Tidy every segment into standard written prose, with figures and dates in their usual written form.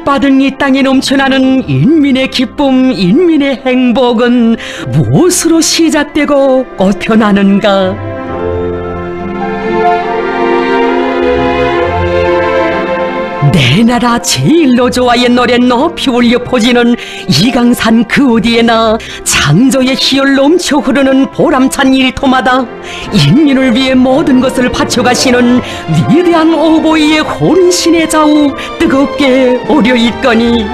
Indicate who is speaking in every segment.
Speaker 1: 복받은 이 땅에 넘쳐나는 인민의 기쁨, 인민의 행복은 무엇으로 시작되고 꽃펴나는가? 내 나라 제일로 좋아의 노래 높이 울려 퍼지는 이강산 그 어디에나 창조의 희열 넘쳐 흐르는 보람찬 일터마다 인민을 위해 모든 것을 바쳐가시는 위대한 오보이의 혼신의 자우 뜨겁게 오려 있거니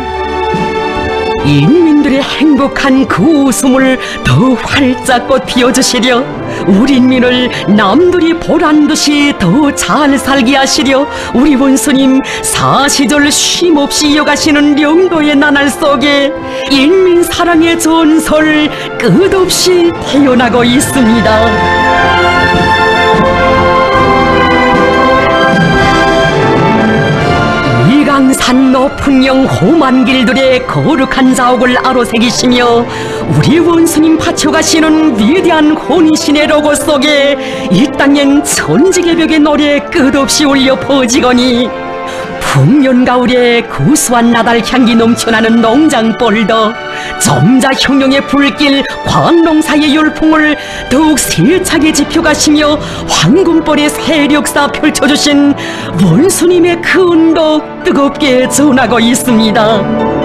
Speaker 1: 인민들의 행복한 그 웃음을 더 활짝 꽃 피워주시려 우리 인민을 남들이 보란듯이 더 잘 살게 하시려 우리 원수님 사시절 쉼없이 이어가시는 영도의 나날 속에 인민 사랑의 전설 끝없이 태어나고 있습니다. 이강산 높은 영 험한 길들의 거룩한 자옥을 아로새기시며 우리 원수님 바쳐가시는 위대한 혼인신의 로고 속에 이 땅엔 천지개벽의 노래 끝없이 울려 퍼지거니 풍년 가을에 구수한 나달 향기 넘쳐나는 농장벌더 정자 형용의 불길 광농사의 열풍을 더욱 세차게 지펴가시며 황금벌의 세력사 펼쳐주신 원수님의 그 은덕 뜨겁게 전하고 있습니다.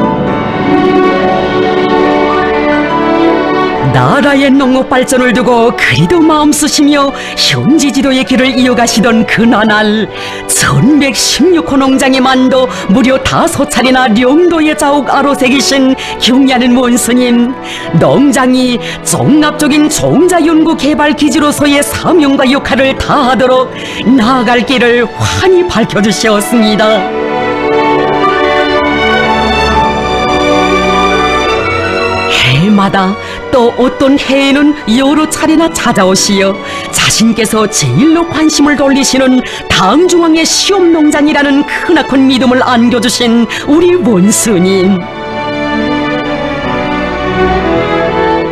Speaker 1: 나라의 농업 발전을 두고 그리도 마음 쓰시며 현지 지도의 길을 이어가시던 그 나날 1116호 농장의 만도 무려 5차례나 영도의 자옥 아로새기신 경의하는 원수님, 농장이 종합적인 종자연구개발기지로서의 사명과 역할을 다하도록 나아갈 길을 환히 밝혀주셨습니다. 해마다 또 어떤 해에는 여러 차례나 찾아오시어 자신께서 제일로 관심을 돌리시는 당중앙의 시험농장이라는 크나큰 믿음을 안겨주신 우리 원수님,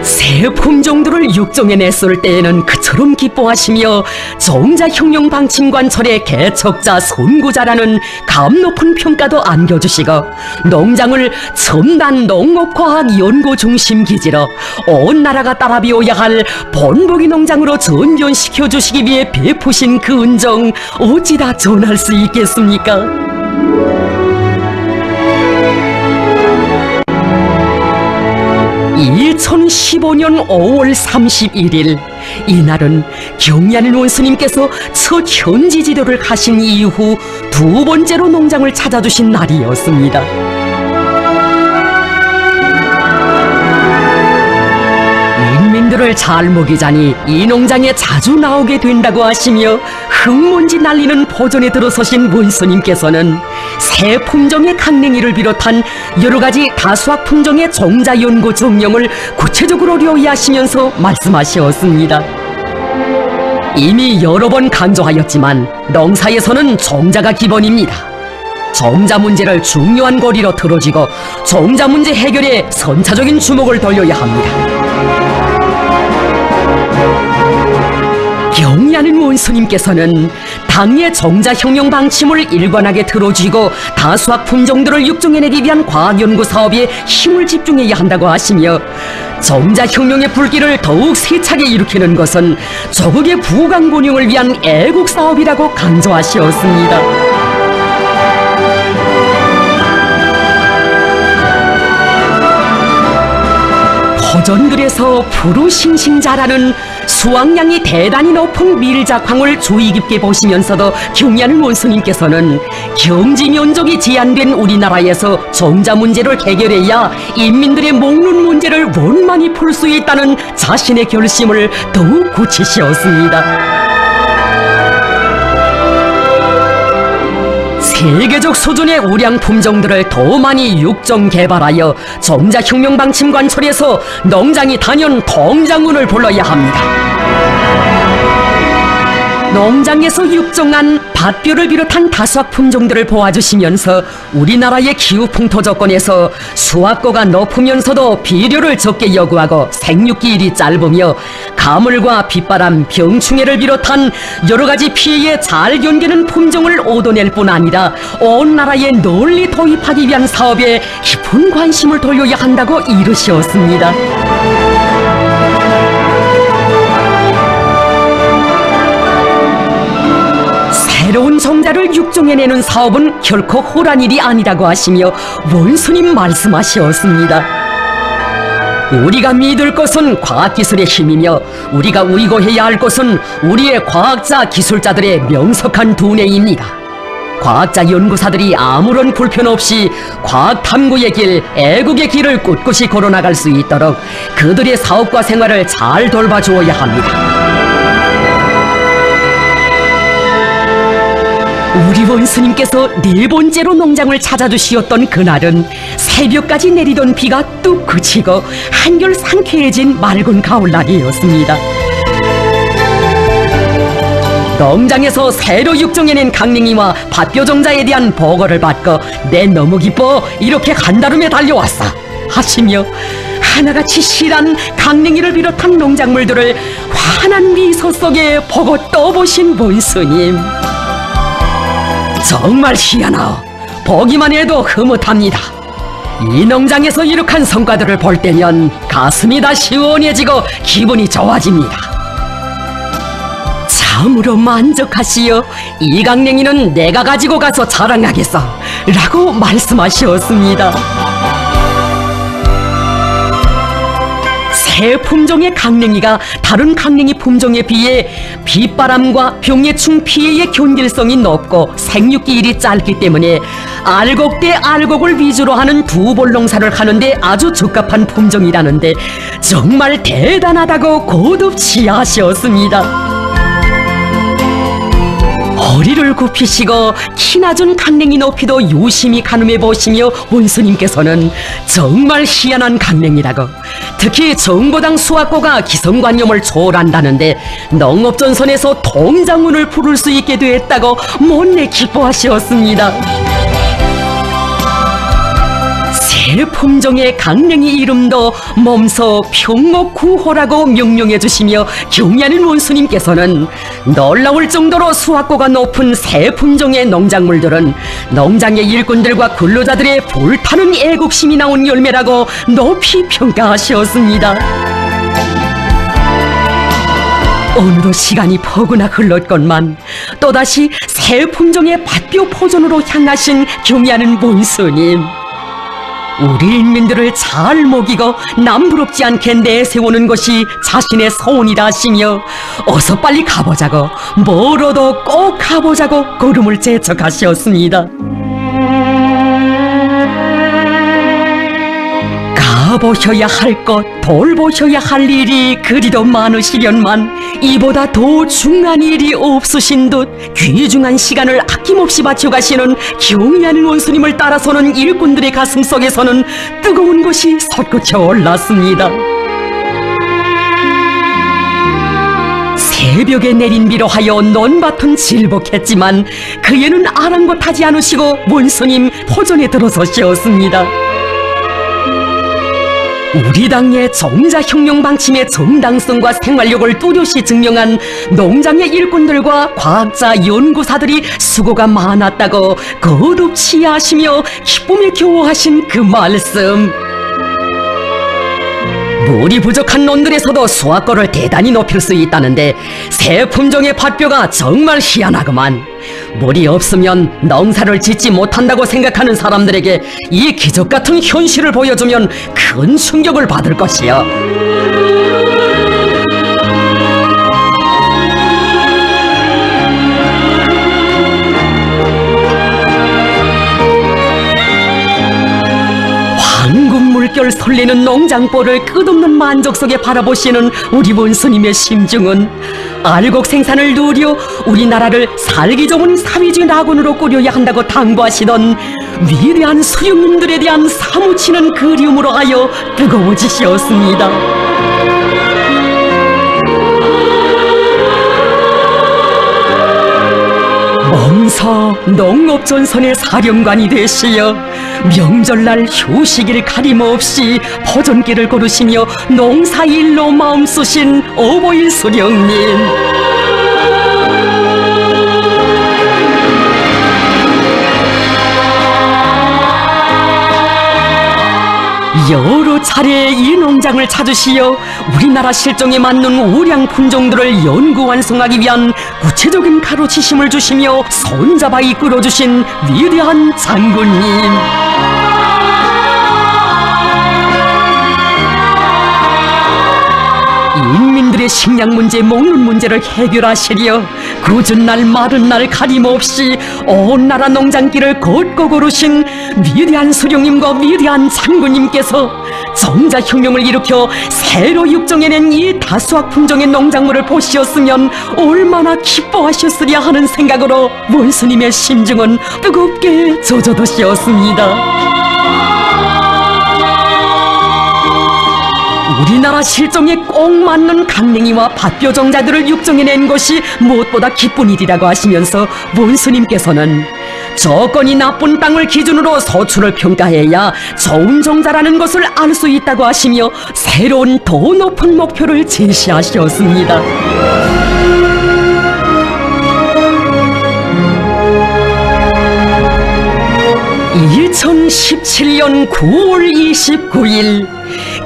Speaker 1: 새 품종들을 육종에 냈을 때에는 그처럼 기뻐하시며 종자형용 방침관철의 개척자 선구자라는 감 높은 평가도 안겨주시고 농장을 첨단 농업과학 연구 중심 기지로 온 나라가 따라 배워야 할 본보기 농장으로 전전시켜 주시기 위해 베푸신 그 은정 어찌다 전할 수 있겠습니까? 2015년 5월 31일 이날은 경의하는 원수님께서 첫 현지 지도를 하신 이후 두 번째로 농장을 찾아주신 날이었습니다. 인민들을 잘 먹이자니 이 농장에 자주 나오게 된다고 하시며 흙먼지 날리는 포전에 들어서신 원수님께서는 새 품종의 강냉이를 비롯한 여러가지 다수학 품종의 종자 연구 정령을 구체적으로留意하시면서 말씀하셨습니다. 이미 여러 번 강조하였지만 농사에서는 종자가 기본입니다. 종자 문제를 중요한 고리로 들어쥐고 종자 문제 해결에 선차적인 주목을 돌려야 합니다. 경의하는 원수님께서는 당의 종자 형용 방침을 일관하게 들어쥐고 다수학 품종들을 육종해내기 위한 과학연구 사업에 힘을 집중해야 한다고 하시며 종자 형용의 불길을 더욱 세차게 일으키는 것은 조국의 부강군용을 위한 애국 사업이라고 강조하셨습니다. 포전들에서 푸르싱싱 자라는 수확량이 대단히 높은 밀작황을 주의 깊게 보시면서도 경의하는 원수님께서는 경지 면적이 제한된 우리나라에서 종자 문제를 해결해야 인민들의 먹는 문제를 원만히 풀 수 있다는 자신의 결심을 더욱 굳히셨습니다. 세계적 수준의 우량 품종들을 더 많이 육종 개발하여 종자 혁명 방침 관철에서 농장이 단연 통장운을 불러야 합니다. 농장에서 육종한 밭뷰를 비롯한 다수학 품종들을 보아주시면서 우리나라의 기후 풍토 조건에서 수확고가 높으면서도 비료를 적게 요구하고 생육기일이 짧으며 가물과 빗바람, 병충해를 비롯한 여러가지 피해에 잘 견디는 품종을 얻어낼 뿐 아니라 온 나라에 널리 도입하기 위한 사업에 깊은 관심을 돌려야 한다고 이르셨습니다. 새로운 종자를 육종해내는 사업은 결코 호란 일이 아니라고 하시며 원수님 말씀하셨습니다. 우리가 믿을 것은 과학기술의 힘이며 우리가 의거해야 할 것은 우리의 과학자, 기술자들의 명석한 두뇌입니다. 과학자 연구사들이 아무런 불편 없이 과학 탐구의 길, 애국의 길을 꿋꿋이 걸어나갈 수 있도록 그들의 사업과 생활을 잘 돌봐주어야 합니다. 우리 원수님께서 네 번째로 농장을 찾아주시었던 그날은 새벽까지 내리던 비가 뚝 그치고 한결 상쾌해진 맑은 가을날이었습니다. 농장에서 새로 육종해낸 강냉이와 밭벼종자에 대한 보고를 받고 내 너무 기뻐 이렇게 한달음에 달려왔어 하시며 하나같이 실한 강냉이를 비롯한 농작물들을 환한 미소 속에 보고 또 보신 원수님, 정말 희한하오. 보기만 해도 흐뭇합니다. 이 농장에서 이룩한 성과들을 볼 때면 가슴이 다 시원해지고 기분이 좋아집니다. 참으로 만족하시오. 이 강냉이는 내가 가지고 가서 자랑하겠어 라고 말씀하셨습니다. 새 품종의 강냉이가 다른 강냉이 품종에 비해 빗바람과 병해충 피해의 견딜성이 높고 생육기일이 짧기 때문에 알곡 대 알곡을 위주로 하는 두볼 농사를 하는데 아주 적합한 품종이라는데 정말 대단하다고 고듭치 하셨습니다. 허리를 굽히시고 키 낮은 강냉이 높이도 유심히 가늠해 보시며 원수님께서는 정말 희한한 강냉이라고, 특히 정보당 수확고가 기성관념을 초월한다는데 농업전선에서 통장운을 부를 수 있게 됐다고 못내 기뻐하셨습니다. 새 품종의 강냉이 이름도 몸소 평목구호라고 명명해 주시며 경의하는 원수님께서는 놀라울 정도로 수확고가 높은 새 품종의 농작물들은 농장의 일꾼들과 근로자들의 불타는 애국심이 나온 열매라고 높이 평가하셨습니다. 어느덧 시간이 포근하 흘렀건만 또다시 새 품종의 밭벼 포전으로 향하신 경의하는 원수님, 우리 인민들을 잘 먹이고 남부럽지 않게 내세우는 것이 자신의 소원이라 하시며 어서 빨리 가보자고, 멀어도 꼭 가보자고 걸음을 재촉하셨습니다. 가보셔야 할 것, 돌보셔야 할 일이 그리도 많으시련만 이보다 더 중요한 일이 없으신 듯 귀중한 시간을 아낌없이 바쳐가시는 경의하는 원수님을 따라서는 일꾼들의 가슴 속에서는 뜨거운 것이 솟구쳐 올랐습니다. 새벽에 내린 비로 하여 논밭은 질복했지만 그에는 아랑곳하지 않으시고 원수님 포전에 들어서셨습니다. 우리 당의 종자혁명 방침의 정당성과 생활력을 뚜렷이 증명한 농장의 일꾼들과 과학자, 연구사들이 수고가 많았다고 거듭 하시며 기쁨에 겨워하신 그 말씀, 물이 부족한 논들에서도 수확고를 대단히 높일 수 있다는데 새 품종의 밭벼가 정말 희한하구만. 물이 없으면 농사를 짓지 못한다고 생각하는 사람들에게 이 기적같은 현실을 보여주면 큰 충격을 받을 것이야. 물결 설레는 농장벌을 끝없는 만족 속에 바라보시는 우리 원수님의 심중은 알곡 생산을 누려 우리나라를 살기 좋은 사회주의 낙원으로 꾸려야 한다고 당부하시던 위대한 수령님들에 대한 사무치는 그리움으로 하여 뜨거워지셨습니다. 그래서 농업전선의 사령관이 되시어 명절날 휴식일 가림없이 퍼전길을 걸으시며 농사일로 마음 쓰신 어버이 수령님, 여러 차례 이 농장을 찾으시어 우리나라 실정에 맞는 우량 품종들을 연구 완성하기 위한 구체적인 가르치심을 주시며 손잡아 이끌어주신 위대한 장군님, 인민들의 식량 문제, 먹는 문제를 해결하시려 굳은 날 마른 날 가림없이 온 나라 농장길을 걷고 걸으신 위대한 수령님과 위대한 장군님께서 정자혁명을 일으켜 새로 육정해낸 이 다수학 품종의 농작물을 보시었으면 얼마나 기뻐하셨으랴 하는 생각으로 원수님의 심중은 뜨겁게 젖어드시었습니다. 우리나라 실정에 꼭 맞는 강냉이와 밭벼정자들을 육정해낸 것이 무엇보다 기쁜 일이라고 하시면서 원수님께서는 조건이 나쁜 땅을 기준으로 소출을 평가해야 좋은 정자라는 것을 알 수 있다고 하시며 새로운 더 높은 목표를 제시하셨습니다. 2017년 9월 29일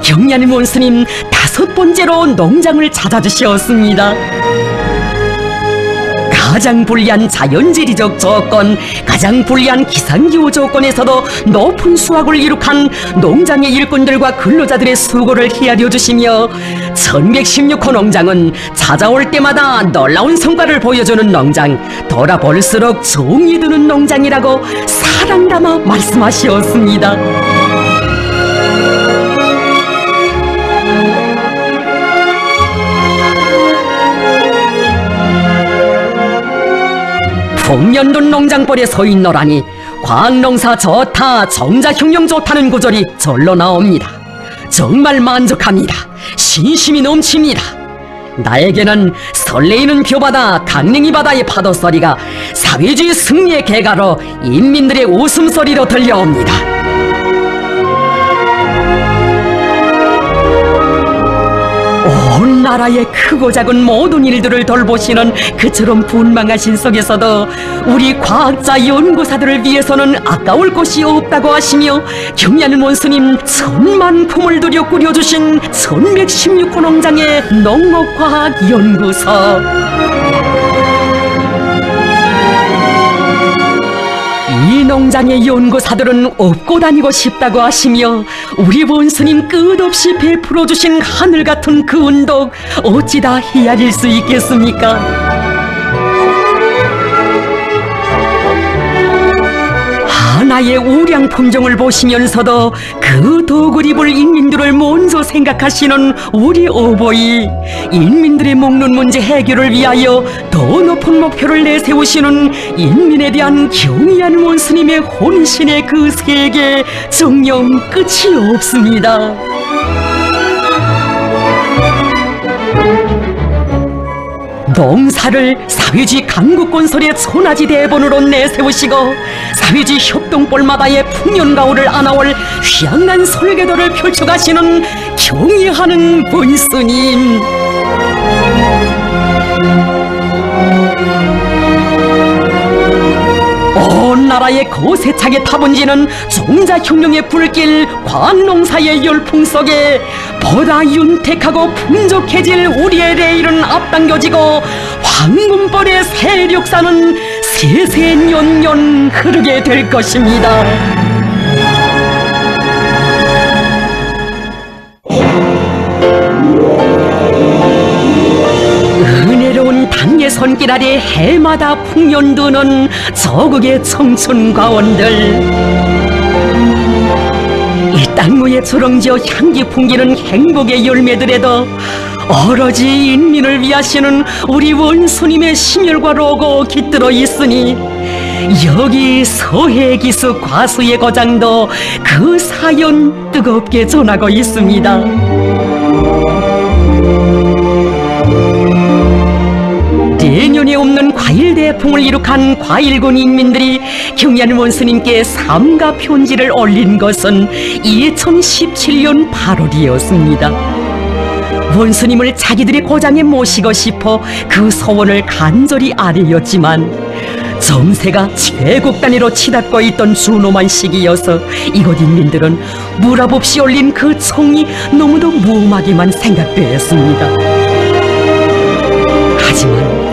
Speaker 1: 경리하는 원수님 5번째로 농장을 찾아주셨습니다. 가장 불리한 자연지리적 조건, 가장 불리한 기상기후 조건에서도 높은 수확을 이룩한 농장의 일꾼들과 근로자들의 수고를 헤아려 주시며 1116호 농장은 찾아올 때마다 놀라운 성과를 보여주는 농장, 돌아볼수록 정이 드는 농장이라고 사랑 담아 말씀하셨습니다. 풍년돈 농장벌에 서 있노라니 과학농사 좋다, 정자혁명 좋다는 구절이 절로 나옵니다. 정말 만족합니다. 신심이 넘칩니다. 나에게는 설레이는 벼바다, 강냉이 바다의 파도소리가 사회주의 승리의 개가로 인민들의 웃음소리로 들려옵니다. 온 나라의 크고 작은 모든 일들을 돌보시는 그처럼 분망하신 속에서도 우리 과학자 연구사들을 위해서는 아까울 것이 없다고 하시며 경리하는 원수님 천만품을 들여 꾸려주신 1116호 농장의 농업과학연구소, 이 농장의 연구사들은 업고 다니고 싶다고 하시며 우리 원수님 끝없이 베풀어 주신 하늘 같은 그 운덕 어찌 다 헤아릴 수 있겠습니까? 하나의 우량 품종을 보시면서도 그 덕을 입을 인민들을 먼저 생각하시는 우리 어버이, 인민들의 먹는 문제 해결을 위하여 더 높은 목표를 내세우시는 인민에 대한 경이한 원수님의 혼신의 그 세계 정녕 끝이 없습니다. 농사를 사회주의 강국건설의 천하지 대본으로 내세우시고 사회주의 협동볼마다의 풍년가오를 안아올 휘황난 설계도를 펼쳐가시는 경의하는 원수님, 온 나라의 거세차게 타번지는 종자혁명의 불길, 과학농사의 열풍 속에 보다 윤택하고 풍족해질 우리의 레일은 앞당겨지고 황금벌의 세력사는 세세년년 흐르게 될 것입니다. 은혜로운 당의 손길 아래 해마다 풍년드는 저국의 청춘과원들, 이 땅 위에 주렁지어 향기 풍기는 행복의 열매들에도 오로지 인민을 위하시는 우리 원수님의 심혈과 로고 깃들어 있으니 여기 서해기수 과수의 거장도 그 사연 뜨겁게 전하고 있습니다. 내년에 없는 과일 대풍을 이룩한 과일군 인민들이 경의하는 원스님께 삼가 편지를 올린 것은 2017년 8월이었습니다. 원스님을 자기들의 고장에 모시고 싶어 그 소원을 간절히 아뢰었지만 정세가 최고 단위로 치닫고 있던 준엄한 시기여서 이곳 인민들은 무랍 없이 올린 그 청이 너무도 무엄하게만 생각되었습니다. 하지만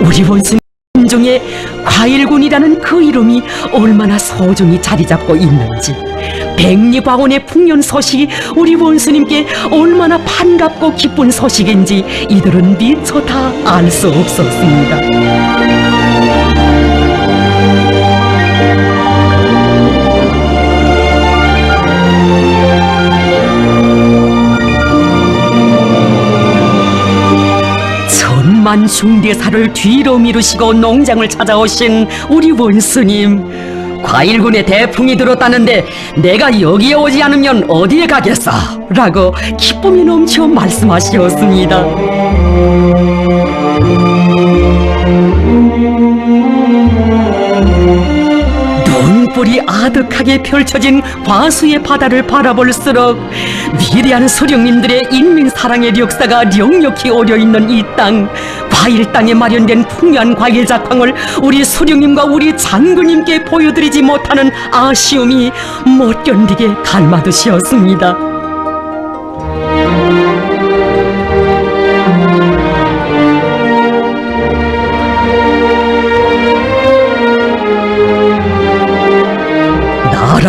Speaker 1: 우리 원스님 중에 과일군이라는 그 이름이 얼마나 소중히 자리 잡고 있는지, 백리과원의 풍년 소식이 우리 원스님께 얼마나 반갑고 기쁜 소식인지 이들은 미처 다 알 수 없었습니다. 천만 중대사를 뒤로 미루시고 농장을 찾아오신 우리 원스님, 과일군의 대풍이 들었다는데 내가 여기에 오지 않으면 어디에 가겠어? 라고 기쁨이 넘쳐 말씀하셨습니다. 눈불이 아득하게 펼쳐진 과수의 바다를 바라볼수록 위대한 수령님들의 인민사랑의 역사가 령력히 어려있는 이 땅, 과일 땅에 마련된 풍요한 과일 작황을 우리 수령님과 우리 장군님께 보여드리지 못하는 아쉬움이 못 견디게 갈마듯이었습니다.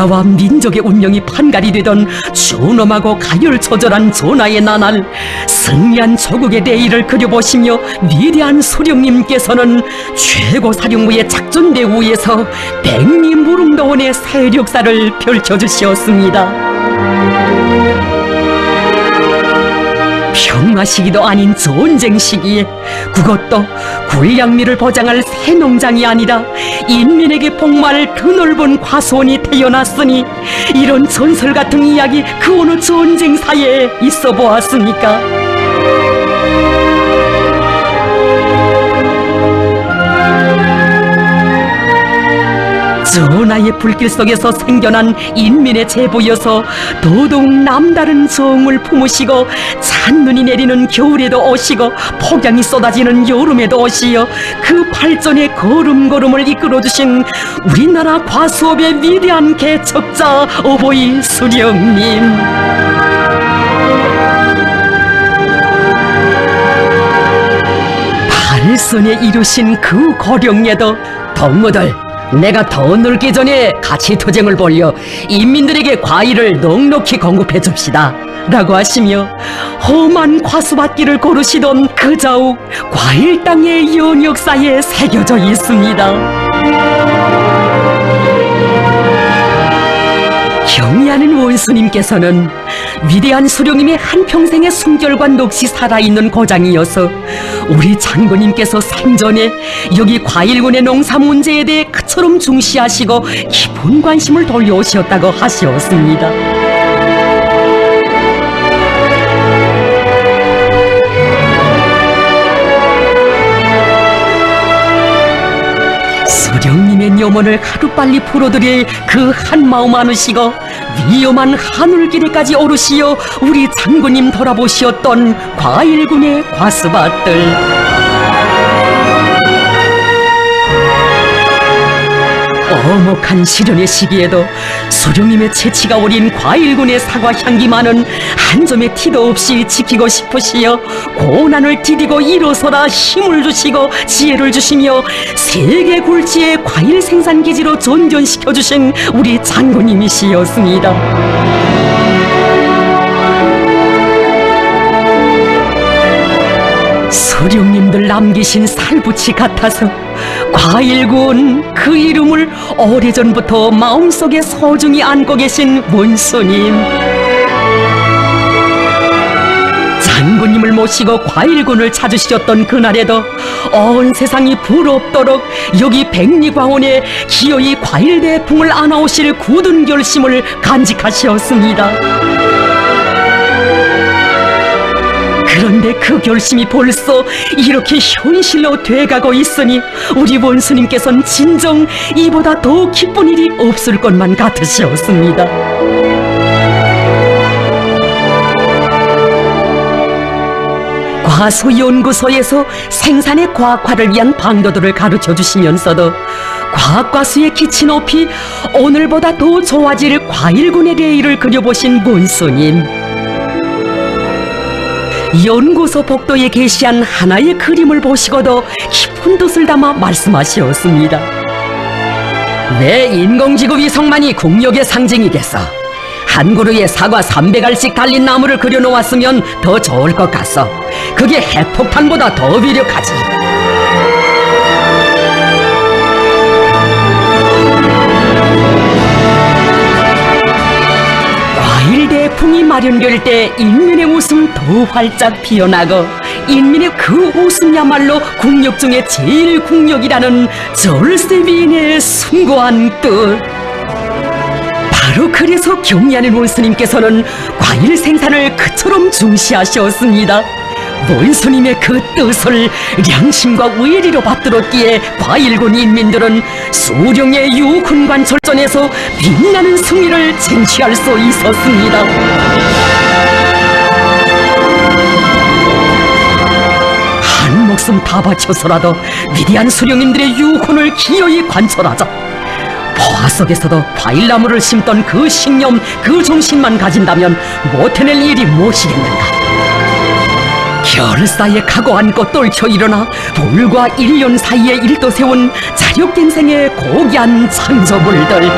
Speaker 1: 나라와 민족의 운명이 판갈이 되던 준엄하고 가열초절한 전하의 나날, 승리한 조국의 대의를 그려보시며 위대한 수령님께서는 최고사령부의 작전대우에서 백리무릉도원의 세력사를 펼쳐주시었습니다. 평화 시기도 아닌 전쟁 시기에 그것도 군량미를 보장할 새 농장이 아니라 인민에게 복마할 드넓은 과수원이 태어났으니 이런 전설 같은 이야기 그 어느 전쟁사에 있어 보았습니까? 전하의 불길 속에서 생겨난 인민의 제보여서 더더욱 남다른 정을 품으시고 찬눈이 내리는 겨울에도 오시고 폭염이 쏟아지는 여름에도 오시어 그 발전의 걸음걸음을 이끌어주신 우리나라 과수업의 위대한 개척자 어버이 수령님, 발선에 이루신 그 고령에도 동무들, 내가 더 늙기 전에 가치투쟁을 벌여 인민들에게 과일을 넉넉히 공급해 줍시다 라고 하시며 험한 과수밭길을 고르시던 그 자욱 과일 땅의 연역사에 새겨져 있습니다. 경의하는 원수님께서는 위대한 수령님의 한평생의 순결과 넋이 살아있는 고장이어서 우리 장군님께서 생전에 여기 과일군의 농사 문제에 대해 그처럼 중시하시고 깊은 관심을 돌려오셨다고 하시었습니다. 수령님의 염원을 하루빨리 풀어드릴 그 한마음 안으시고 위험한 하늘길에까지 오르시어 우리 장군님 돌아보시었던 과일군의 과수밭들, 어목한 시련의 시기에도 수령님의 채취가 어린 과일군의 사과 향기만은 한 점의 티도 없이 지키고 싶으시어 고난을 디디고 일어서라 힘을 주시고 지혜를 주시며 세계 굴지의 과일 생산 기지로 전전시켜 주신 우리 장군님이시였습니다. 수령님들 남기신 살붙이 같아서 과일군 그 이름을 오래전부터 마음속에 소중히 안고 계신 원수님, 장군님을 모시고 과일군을 찾으셨던 그날에도 온 세상이 부럽도록 여기 백리과원에 기어이 과일 대풍을 안아오실 굳은 결심을 간직하셨습니다. 그런데 그 결심이 벌써 이렇게 현실로 돼가고 있으니 우리 원수님께서는 진정 이보다 더 기쁜 일이 없을 것만 같으셨습니다. 과수연구소에서 생산의 과학화를 위한 방도들을 가르쳐 주시면서도 과학과수의 기치 높이 오늘보다 더 좋아질 과일군의 레이를 그려보신 원수님. 연구소 복도에 게시한 하나의 그림을 보시고도 깊은 뜻을 담아 말씀하셨습니다. 왜 인공지구 위성만이 국력의 상징이겠어? 한 그루에 사과 300알씩 달린 나무를 그려놓았으면 더 좋을 것 같소. 그게 핵폭탄보다 더 위력하지. 과일 대풍이 마련될 때 인민의 웃음 더 활짝 피어나고 인민의 그 웃음이야말로 국력 중에 제일 국력이라는 절세비인의 숭고한 뜻. 바로 그래서 경리하는 원수님께서는 과일 생산을 그처럼 중시하셨습니다. 원수님의 그 뜻을 양심과 의리로 받들었기에 과일군 인민들은 수령의 유훈관철전에서 빛나는 승리를 쟁취할 수 있었습니다. 한 목숨 다 바쳐서라도 위대한 수령님들의 유훈을 기어이 관철하자. 포화 속에서도 과일나무를 심던 그 신념, 그 정신만 가진다면 못해낼 일이 무엇이겠는가. 결사에 각오 안고 떨쳐 일어나 불과 1년 사이에 일도세운 자력갱생의 고귀한 창조물들.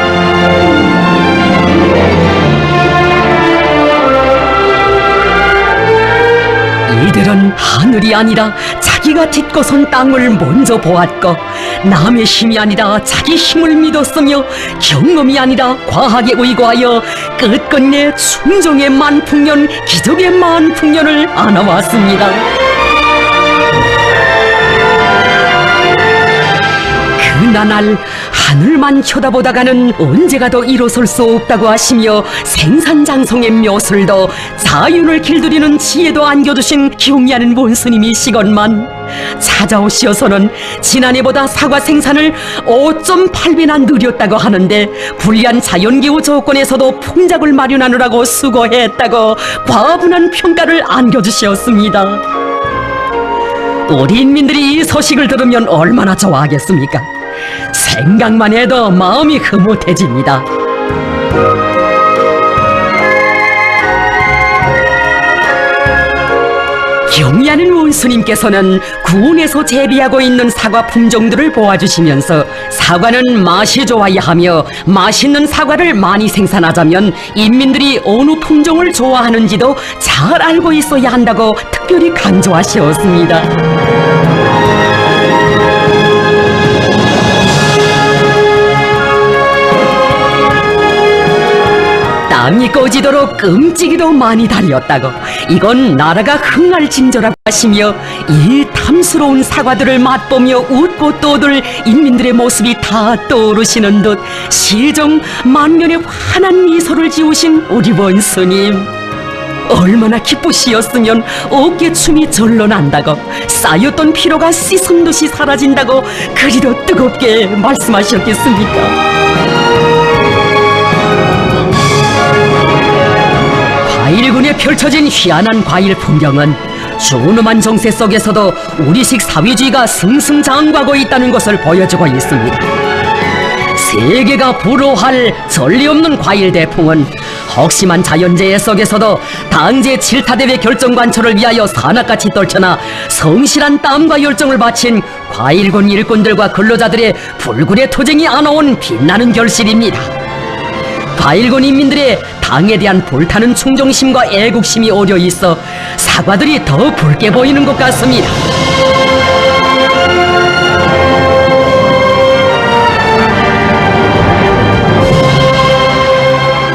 Speaker 1: 이들은 하늘이 아니라 자기가 딛고선 땅을 먼저 보았고 남의 힘이 아니라 자기 힘을 믿었으며 경험이 아니라 과학에 의거하여 끝끝내 충정의 만풍년, 기적의 만풍년을 안아왔습니다. 그나날 하늘만 쳐다보다가는 언제가 더 일어설 수 없다고 하시며 생산장성의 묘술도 자윤을 길들이는 지혜도 안겨주신 경리하는 원스님이시건만 찾아오시어서는 지난해보다 사과 생산을 5.8배나 늘렸다고 하는데 불리한 자연기후 조건에서도 풍작을 마련하느라고 수고했다고 과분한 평가를 안겨주셨습니다. 우리 인민들이 이 소식을 들으면 얼마나 좋아하겠습니까? 생각만 해도 마음이 흐뭇해집니다. 경리하는 원수님께서는 구운에서 재배하고 있는 사과 품종들을 보아주시면서 사과는 맛이 좋아야 하며 맛있는 사과를 많이 생산하자면 인민들이 어느 품종을 좋아하는지도 잘 알고 있어야 한다고 특별히 강조하셨습니다. 땅이 꺼지도록 끔찍이도 많이 달렸다고 이건 나라가 흥할 징조라고 하시며 이 탐스러운 사과들을 맛보며 웃고 떠들 인민들의 모습이 다 떠오르시는 듯 시정 만면에 환한 미소를 지우신 우리 원스님. 얼마나 기쁘시었으면 어깨춤이 절로 난다고 쌓였던 피로가 씻은 듯이 사라진다고 그리도 뜨겁게 말씀하셨겠습니까? 과일군에 펼쳐진 희한한 과일 풍경은 준엄한 정세 속에서도 우리식 사회주의가 승승장구하고 있다는 것을 보여주고 있습니다. 세계가 부러워할 전례 없는 과일 대풍은 혹심한 자연재해 속에서도 당제 7타대회 결정관철을 위하여 산악같이 떨쳐나 성실한 땀과 열정을 바친 과일군 일꾼들과 근로자들의 불굴의 투쟁이 안아온 빛나는 결실입니다. 과일군 인민들의 당에 대한 불타는 충정심과 애국심이 어려 있어 사과들이 더 붉게 보이는 것 같습니다.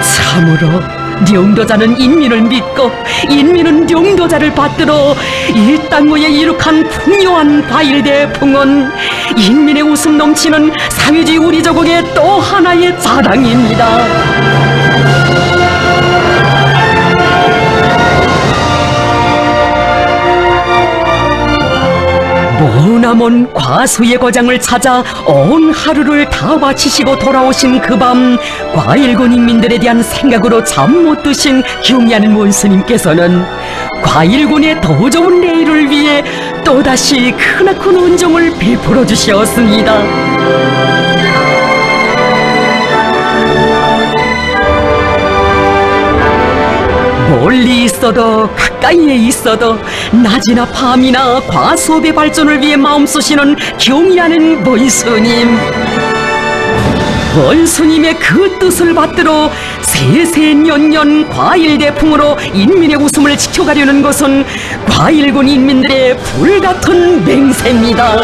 Speaker 1: 참으로 령도자는 인민을 믿고 인민은 령도자를 받들어 이 땅 위에 이룩한 풍요한 과일 대풍은 인민의 웃음 넘치는 사회주의 우리 조국의 또 하나의 자랑입니다. 머나먼 과수의 거장을 찾아 온 하루를 다 바치시고 돌아오신 그 밤, 과일군 인민들에 대한 생각으로 잠 못 드신 경의하는 원수님께서는 과일군의 더 좋은 내일을 위해 또다시 크나큰 은총을 베풀어 주셨습니다. 멀리 있어도 가까이에 있어도 낮이나 밤이나 과수업의 발전을 위해 마음 쏘시는 경의하는 원수님. 원수님의 그 뜻을 받들어 세세년년 과일대풍으로 인민의 웃음을 지켜가려는 것은 과일군 인민들의 불같은 맹세입니다.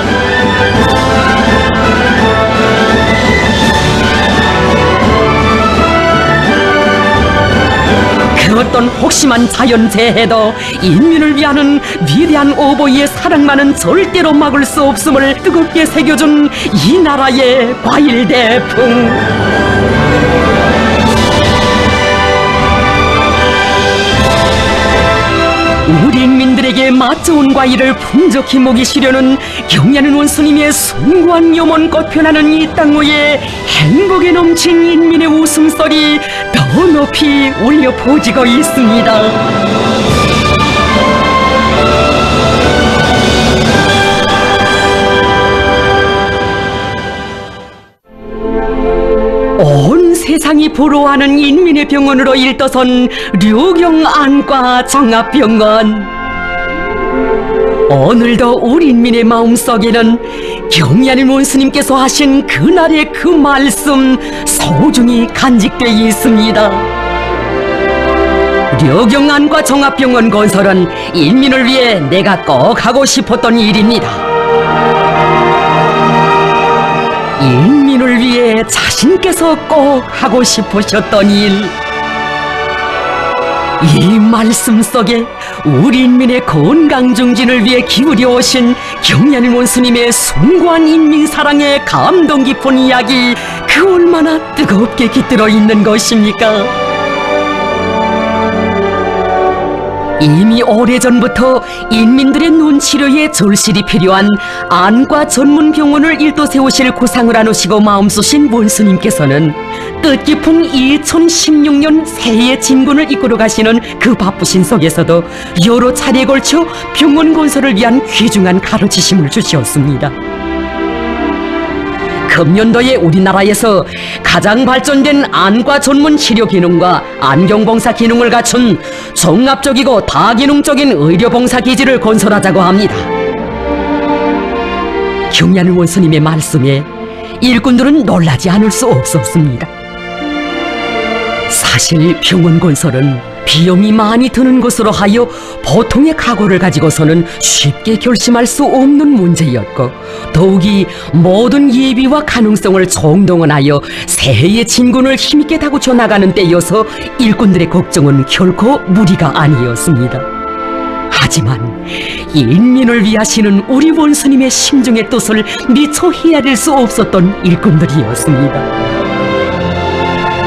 Speaker 1: 그 어떤 혹심한 자연재해도 인민을 위하는 위대한 오보이의 사랑만은 절대로 막을 수 없음을 뜨겁게 새겨준 이 나라의 과일대풍. 우리 인민들에게 맛 좋은 과일을 풍족히 먹이시려는 경의하는 원수님의 숭고한 염원껏 변하는 이 땅 위에 행복에 넘친 인민의 웃음소리 더 높이 울려 퍼지고 있습니다. 온 세상이 부러워하는 인민의 병원으로 일떠선 류경안과 종합병원. 오늘도 우리 인민의 마음속에는 경의하는 원수님께서 하신 그날의 그 말씀 소중히 간직되어 있습니다. 류경안과 종합병원 건설은 인민을 위해 내가 꼭 하고 싶었던 일입니다. 인민을 위해 자신께서 꼭 하고 싶으셨던 일. 이 말씀 속에 우리 인민의 건강 증진을 위해 기울여 오신 경의하는 원수님의 숭고한 인민 사랑의 감동 깊은 이야기, 그 얼마나 뜨겁게 깃들어 있는 것입니까? 이미 오래전부터 인민들의 눈치료에 절실히 필요한 안과 전문 병원을 일도 세우실 구상을 안으시고 마음 쏘신 원수님께서는 뜻깊은 2016년 새해 진군을 이끌어 가시는 그 바쁘신 속에서도 여러 차례에 걸쳐 병원 건설을 위한 귀중한 가르치심을 주셨습니다. 금년도에 우리나라에서 가장 발전된 안과 전문 치료 기능과 안경봉사 기능을 갖춘 종합적이고 다기능적인 의료봉사 기지를 건설하자고 합니다. 경의하는 원수님의 말씀에 일꾼들은 놀라지 않을 수 없었습니다. 사실 병원 건설은 비용이 많이 드는 것으로 하여 보통의 각오를 가지고서는 쉽게 결심할 수 없는 문제였고, 더욱이 모든 예비와 가능성을 총동원하여 새해의 진군을 힘있게 다구쳐 나가는 때여서 일꾼들의 걱정은 결코 무리가 아니었습니다. 하지만 인민을 위하시는 우리 원수님의 심중의 뜻을 미처 헤아릴 수 없었던 일꾼들이었습니다.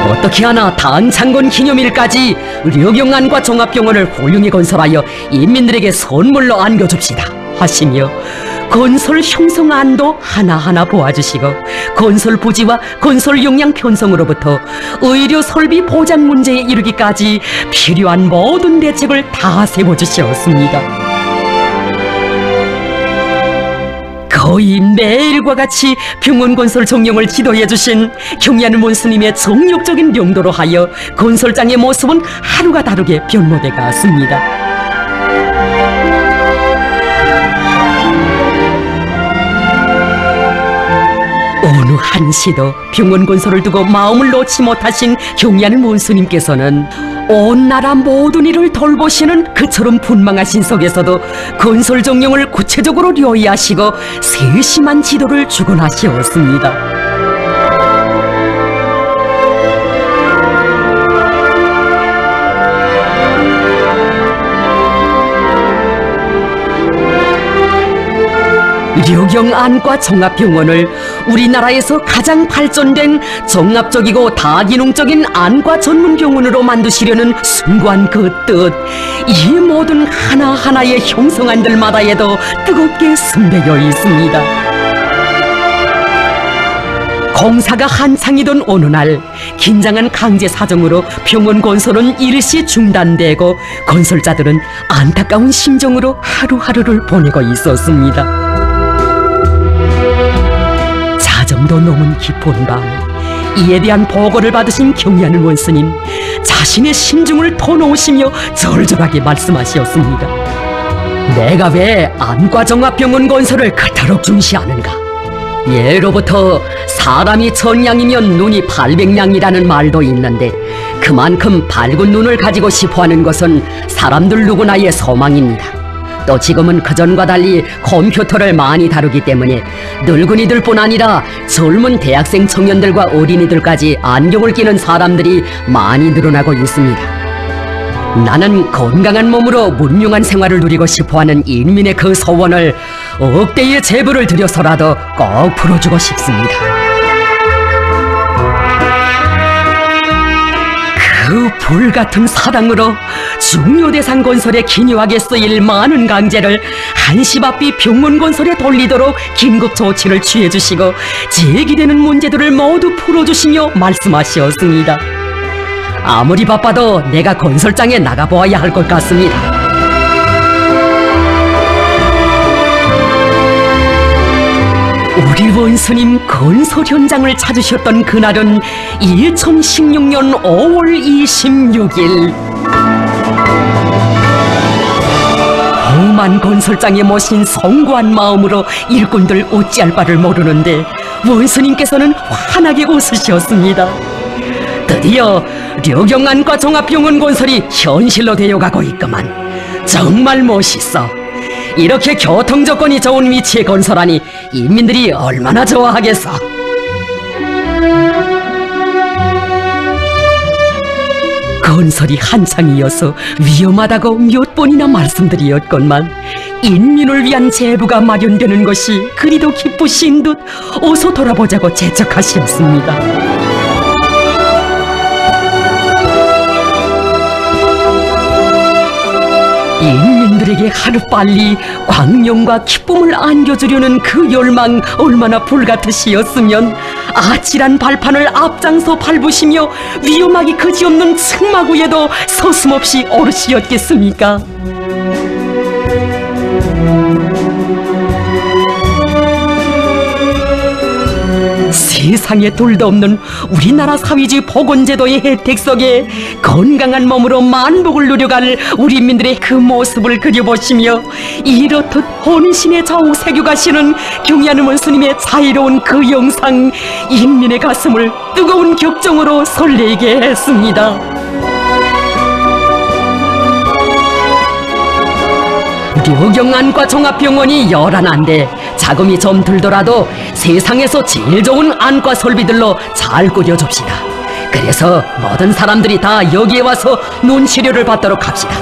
Speaker 1: 어떻게 하나 당창건 기념일까지 류경안과 종합병원을 훌륭히 건설하여 인민들에게 선물로 안겨줍시다 하시며 건설 형성안도 하나하나 보아주시고 건설 부지와 건설 용량 편성으로부터 의료 설비 보장 문제에 이르기까지 필요한 모든 대책을 다 세워주셨습니다. 거의 매일과 같이 병원 건설 정령을 지도해 주신 경의하는 원수님의 정력적인 용도로 하여 건설장의 모습은 하루가 다르게 변모돼 갔습니다. 어느 한시도 병원 건설을 두고 마음을 놓지 못하신 경의하는 원수님께서는 온 나라 모든 일을 돌보시는 그처럼 분망하신 속에서도 건설 정령을 구체적으로 료의하시고 세심한 지도를 주곤 하시었습니다. 류경 안과 종합병원을 우리나라에서 가장 발전된 종합적이고 다기능적인 안과 전문병원으로 만드시려는 숭고한 그 뜻, 이 모든 하나하나의 형성안들마다에도 뜨겁게 숨배어 있습니다. 공사가 한창이던 어느 날 긴장한 강제 사정으로 병원 건설은 일시 중단되고 건설자들은 안타까운 심정으로 하루하루를 보내고 있었습니다. 자정도 넘은 깊은 밤, 이에 대한 보고를 받으신 경리하는 원스님, 자신의 심중을 터놓으시며 절절하게 말씀하셨습니다. 내가 왜 안과종합병원 건설을 그토록 중시하는가? 예로부터 사람이 천냥이면 눈이 800냥이라는 말도 있는데, 그만큼 밝은 눈을 가지고 싶어하는 것은 사람들 누구나의 소망입니다. 또 지금은 그전과 달리 컴퓨터를 많이 다루기 때문에 늙은이들뿐 아니라 젊은 대학생 청년들과 어린이들까지 안경을 끼는 사람들이 많이 늘어나고 있습니다. 나는 건강한 몸으로 문명한 생활을 누리고 싶어하는 인민의 그 소원을 억대의 제부를 들여서라도 꼭 풀어주고 싶습니다. 그 불같은 사랑으로 중요대상 건설에 기묘하게 쓰일 많은 강제를 한시바삐 병원 건설에 돌리도록 긴급 조치를 취해주시고 제기되는 문제들을 모두 풀어주시며 말씀하셨습니다. 아무리 바빠도 내가 건설장에 나가보아야 할 것 같습니다. 우리 원수님 건설 현장을 찾으셨던 그날은 2016년 5월 26일. 험한 건설장에 모신 송구한 마음으로 일꾼들 어찌할 바를 모르는데 원수님께서는 환하게 웃으셨습니다. 드디어 류경안과 종합병원 건설이 현실로 되어가고 있구만. 정말 멋있어. 이렇게 교통 조건이 좋은 위치에 건설하니 인민들이 얼마나 좋아하겠어. 건설이 한창이어서 위험하다고 몇 번이나 말씀드렸건만 인민을 위한 제부가 마련되는 것이 그리도 기쁘신 듯 어서 돌아보자고 재촉하셨습니다. 인민들에게 하루빨리 광명과 기쁨을 안겨주려는 그 열망 얼마나 불같으시었으면 아찔한 발판을 앞장서 밟으시며 위험하기 그지없는 측마구에도 서슴없이 오르시었겠습니까? 세상에 둘도 없는 우리나라 사회주의 복원제도의 혜택 속에 건강한 몸으로 만복을 누려갈 우리 인민들의 그 모습을 그려보시며 이렇듯 혼신의 좌우 새겨가시는 경의하는 원수님의 자유로운 그 영상, 인민의 가슴을 뜨거운 격정으로 설레게 했습니다. 류경안과 종합병원이 11안대, 자금이 좀 들더라도 세상에서 제일 좋은 안과 설비들로 잘 꾸려줍시다. 그래서 모든 사람들이 다 여기에 와서 눈치료를 받도록 합시다.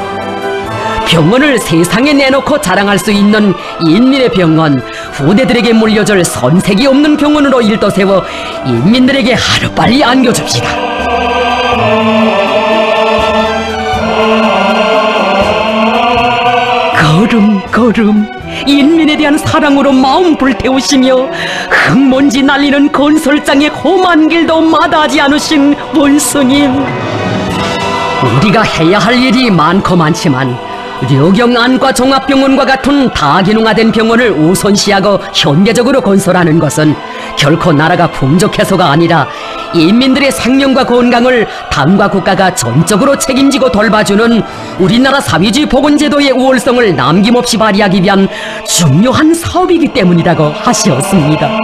Speaker 1: 병원을 세상에 내놓고 자랑할 수 있는 인민의 병원, 후대들에게 물려줄 손색이 없는 병원으로 일도세워 인민들에게 하루빨리 안겨줍시다. 걸음걸음 인민에 대한 사랑으로 마음 불태우시며 흙먼지 날리는 건설장의 험한 길도 마다하지 않으신 원수님, 우리가 해야 할 일이 많고 많지만 류경안과 종합병원과 같은 다기능화된 병원을 우선시하고 현대적으로 건설하는 것은 결코 나라가 풍족해서가 아니라 인민들의 생명과 건강을 당과 국가가 전적으로 책임지고 돌봐주는 우리나라 사회주의 복원제도의 우월성을 남김없이 발휘하기 위한 중요한 사업이기 때문이라고 하셨습니다.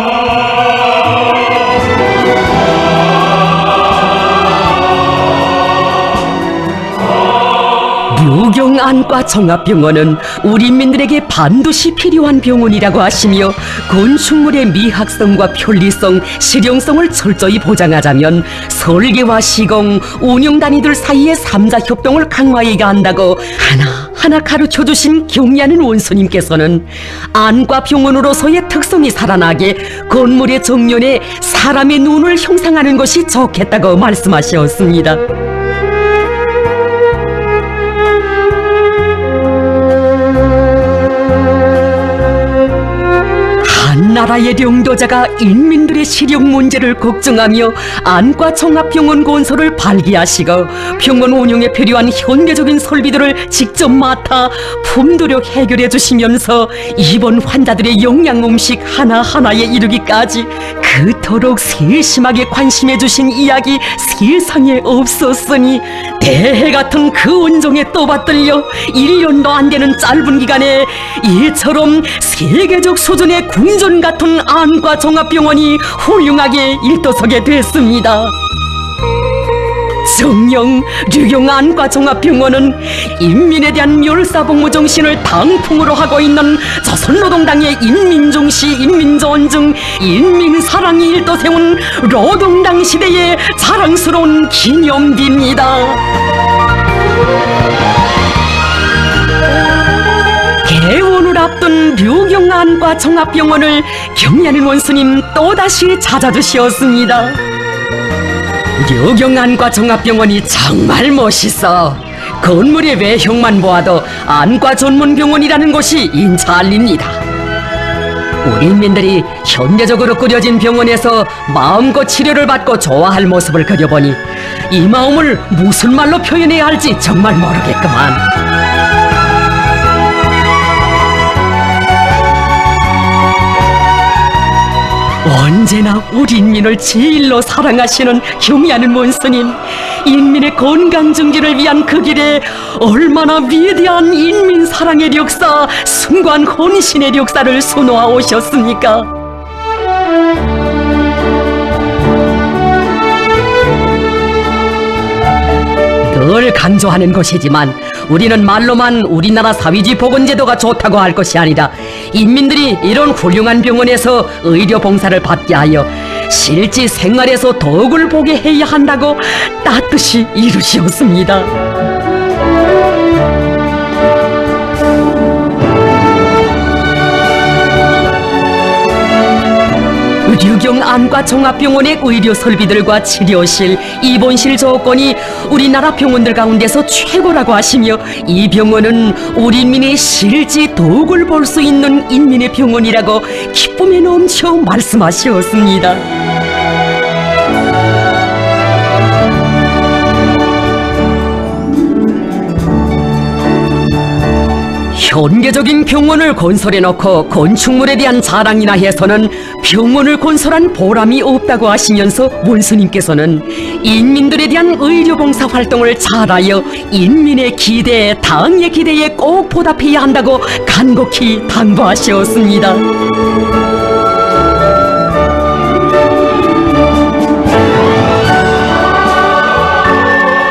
Speaker 1: 류경안과 종합병원은 우리 인민들에게 반드시 필요한 병원이라고 하시며 건축물의 미학성과 편리성, 실용성을 철저히 보장하자면 설계와 시공, 운영단위들 사이의 3자 협동을 강화해야 한다고 하나하나 가르쳐주신 경리하는 원수님께서는 안과 병원으로서의 특성이 살아나게 건물의 정면에 사람의 눈을 형상하는 것이 좋겠다고 말씀하셨습니다. 나라의領導자가 인민들의 실용 문제를 걱정하며 안과 종합병원 건설을 발기하시고 병원 운영에 필요한 현대적인 설비들을 직접 맡아 품도록 해결해 주시면서 입원 환자들의 영양 음식 하나하나에 이르기까지 그토록 세심하게 관심해 주신 이야기 세상에 없었으니 대해 같은 그 온종에 떠받들려 1년도 안 되는 짧은 기간에 이처럼 세계적 수준의 궁전 같은 안과 종합병원이 훌륭하게 일도서게 됐습니다. 정녕 류경안과 종합병원은 인민에 대한 멸사복무 정신을 당풍으로 하고 있는 조선노동당의 인민중시, 인민존중, 인민사랑이 일도세운 노동당 시대의 자랑스러운 기념비입니다. 개원을 앞둔 류경안과 종합병원을 경리하는 원수님 또다시 찾아주셨습니다. 류경안과 종합병원이 정말 멋있어. 건물의 외형만 보아도 안과 전문병원이라는 것이 인차알립니다. 우리 인민들이 현대적으로 꾸려진 병원에서 마음껏 치료를 받고 좋아할 모습을 그려보니 이 마음을 무슨 말로 표현해야 할지 정말 모르겠구만. 언제나 우리 인민을 제일로 사랑하시는 경의하는 원수님, 인민의 건강 증진을 위한 그 길에 얼마나 위대한 인민 사랑의 역사, 숭고한 헌신의 역사를 수놓아 오셨습니까? 늘 강조하는 것이지만 우리는 말로만 우리나라 사회주의 보건제도가 좋다고 할 것이 아니라 인민들이 이런 훌륭한 병원에서 의료 봉사를 받게 하여 실제 생활에서 덕을 보게 해야 한다고 따뜻이 이루시었습니다. 류경안과 종합병원의 의료 설비들과 치료실, 입원실 조건이 우리나라 병원들 가운데서 최고라고 하시며 이 병원은 우리 인민의 실제 덕을 볼 수 있는 인민의 병원이라고 기쁨에 넘쳐 말씀하셨습니다. 현대적인 병원을 건설해놓고 건축물에 대한 자랑이나 해서는 병원을 건설한 보람이 없다고 하시면서 원수님께서는 인민들에 대한 의료봉사 활동을 잘하여 인민의 기대, 당의 기대에 꼭 보답해야 한다고 간곡히 당부하셨습니다.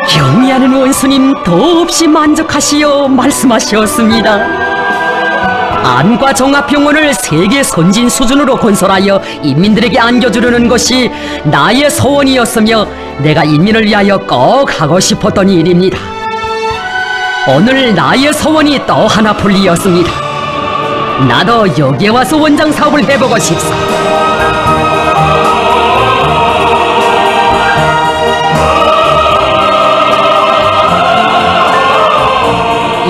Speaker 1: 경의하는 원수님 더없이 만족하시어 말씀하셨습니다. 안과 종합병원을 세계 선진 수준으로 건설하여 인민들에게 안겨주려는 것이 나의 소원이었으며 내가 인민을 위하여 꼭 하고 싶었던 일입니다. 오늘 나의 소원이 또 하나 풀리었습니다. 나도 여기에 와서 원장 사업을 해보고 싶소.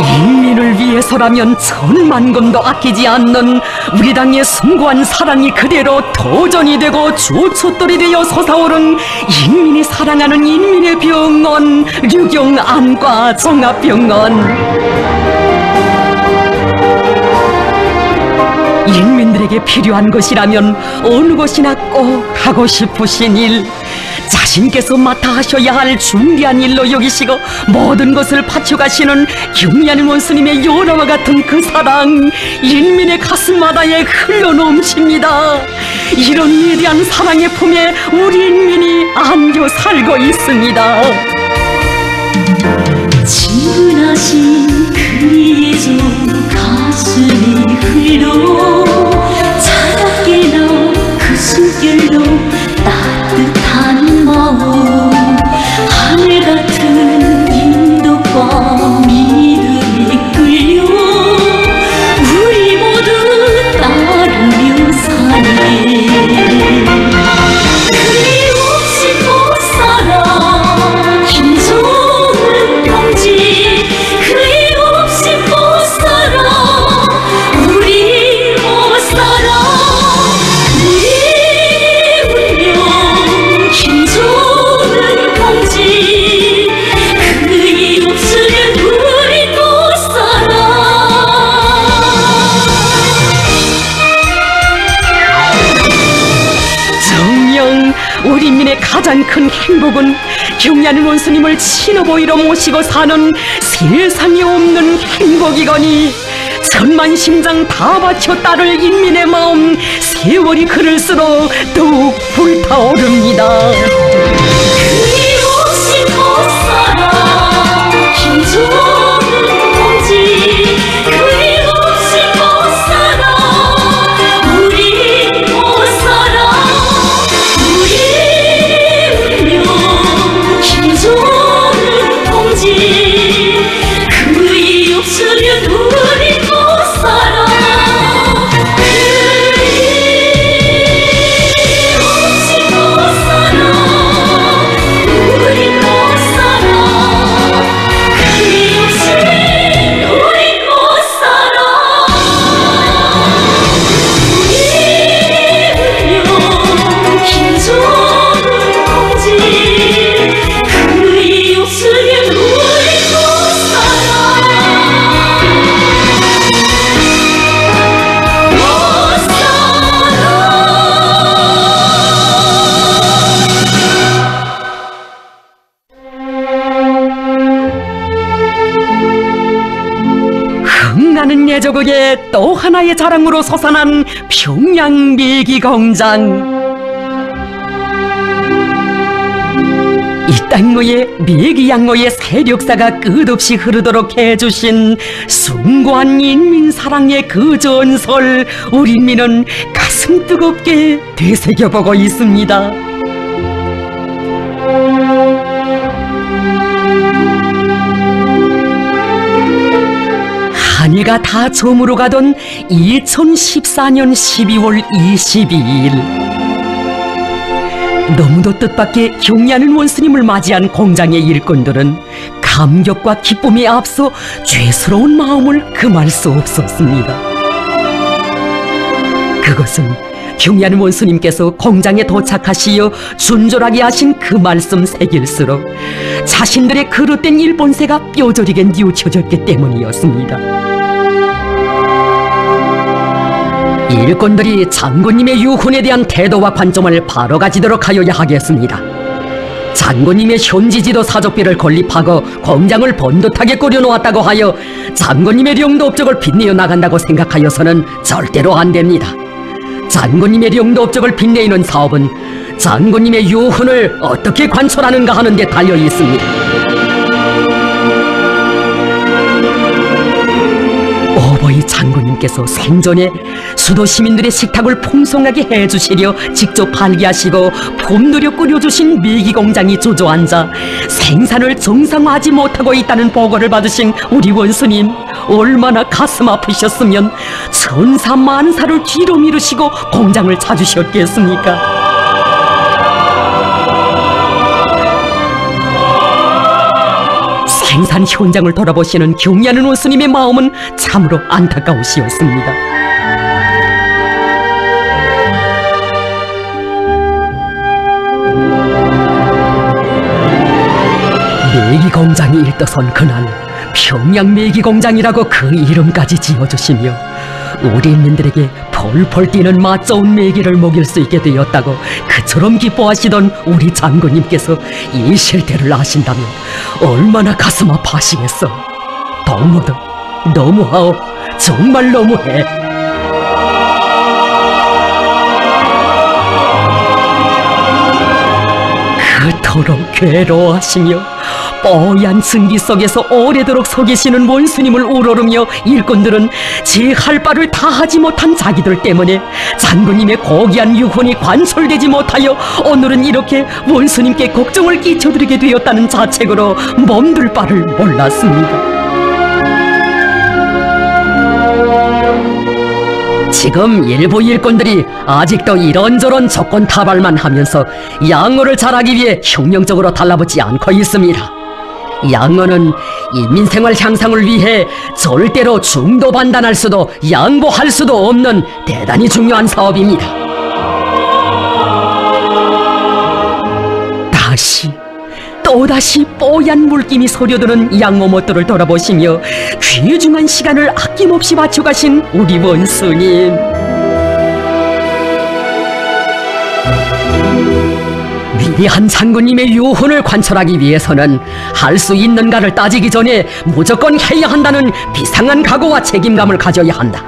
Speaker 1: 인민을 위해서라면 천만금도 아끼지 않는 우리 당의 숭고한 사랑이 그대로 도전이 되고 주춧돌이 되어 솟아오른 인민이 사랑하는 인민의 병원, 류경안과 종합병원. 인민들에게 필요한 것이라면 어느 것이나 꼭 하고 싶으신 일, 자신께서 맡아 하셔야 할 중대한 일로 여기시고 모든 것을 바쳐가시는 경의하는 원수님의 요나와 같은 그 사랑, 인민의 가슴마다에 흘러넘칩니다. 이런 위대한 사랑의 품에 우리 인민이 안겨 살고 있습니다.
Speaker 2: 친근하신 그의 종 가슴이 흘러 차갑게나 그 숨결로 따뜻한 마음 하늘 같은 인도과 믿음이 끌려 우리 모두 따르며 사네. 그리 없이 못 살아 김종은 동지 그리 없이 못 살아 우리 못 살아 우리 운명 김종은 동지 그이 없으면 우리 못 살아.
Speaker 1: 정녕 우리 인민의 가장 큰 행복은 경리하는 원수님을 친어보이러 모시고 사는 세상에 없는 행복이거니 천만 심장 다 바쳐 따를 인민의 마음 세월이 흐를수록 더욱 불타오릅니다.
Speaker 2: 그리 없이 못 살아 김종은 동지 그리 없이 못 살아 우리 못 살아 우리 운명 김종은 동지 그이 없으면 우리 못 살아.
Speaker 1: 흥나는 예조국의 또 하나의 자랑으로 솟아난 평양 메기공장. 이 땅의 메기양로의 세력사가 끝없이 흐르도록 해주신 숭고한 인민사랑의 그 전설 우리 인민은 가슴 뜨겁게 되새겨보고 있습니다. 한이가 다 저물어 가던 2014년 12월 22일 너무도 뜻밖의 경리하는 원스님을 맞이한 공장의 일꾼들은 감격과 기쁨에 앞서 죄스러운 마음을 금할 수 없었습니다. 그것은 경리하는 원수님께서 공장에 도착하시어 준졸하게 하신 그 말씀 새길수록 자신들의 그릇된 일본세가 뼈저리게 뉘우쳐졌기 때문이었습니다. 일꾼들이 장군님의 유훈에 대한 태도와 관점을 바로 가지도록 하여야 하겠습니다. 장군님의 현지지도 사족비를 건립하고 공장을 번듯하게 꾸려놓았다고 하여 장군님의領土 업적을 빛내어 나간다고 생각하여서는 절대로 안 됩니다. 장군님의領土 업적을 빛내는 사업은 장군님의 유훈을 어떻게 관철하는가 하는 데 달려 있습니다. 어버이 장군님께서 생전에 수도 시민들의 식탁을 풍성하게 해주시려 직접 발기하시고 봄누려 끓여주신 메기공장이 주저앉아 생산을 정상화하지 못하고 있다는 보고를 받으신 우리 원수님, 얼마나 가슴 아프셨으면 천사만사를 뒤로 미루시고 공장을 찾으셨겠습니까? 생산 현장을 돌아보시는 경리하는 원수님의 마음은 참으로 안타까우시었습니다. 메기공장이 일떠선 그날 평양 메기공장이라고 그 이름까지 지어주시며 우리 인민들에게 펄펄 뛰는 맛 좋은 메기를 먹일 수 있게 되었다고 그처럼 기뻐하시던 우리 장군님께서 이 실태를 아신다면 얼마나 가슴 아파하시겠어. 동무들 너무하오. 정말 너무해. 그토록 괴로워하시며 뽀얀 증기 속에서 오래도록 서 계시는 원수님을 우러르며 일꾼들은 제 할 바를 다 하지 못한 자기들 때문에 장군님의 고귀한 유혼이 관철되지 못하여 오늘은 이렇게 원수님께 걱정을 끼쳐드리게 되었다는 자책으로 몸둘 바를 몰랐습니다. 지금 일부 일꾼들이 아직도 이런저런 조건 타발만 하면서 양로를 잘하기 위해 혁명적으로 달라붙지 않고 있습니다. 양로는 인민생활 향상을 위해 절대로 중도반단할 수도 양보할 수도 없는 대단히 중요한 사업입니다. 또다시 뽀얀 물김이 서려드는 양모모들을 돌아보시며 귀중한 시간을 아낌없이 바쳐가신 우리 원수님. 위대한 장군님의 유혼을 관철하기 위해서는 할 수 있는가를 따지기 전에 무조건 해야 한다는 비상한 각오와 책임감을 가져야 한다.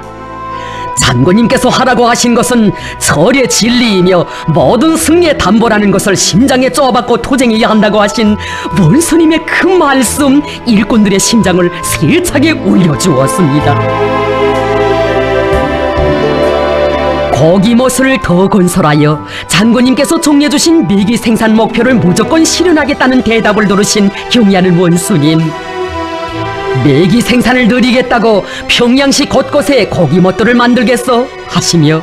Speaker 1: 장군님께서 하라고 하신 것은 절의 진리이며 모든 승리의 담보라는 것을 심장에 쪼아박고 토쟁해야 한다고 하신 원수님의 그 말씀, 일꾼들의 심장을 세차게 울려주었습니다. 고기못을 더 건설하여 장군님께서 정해주신 미기 생산 목표를 무조건 실현하겠다는 대답을 들으신 경의하는 원수님. 메기 생산을 늘리겠다고 평양시 곳곳에 고기못들을 만들겠어 하시며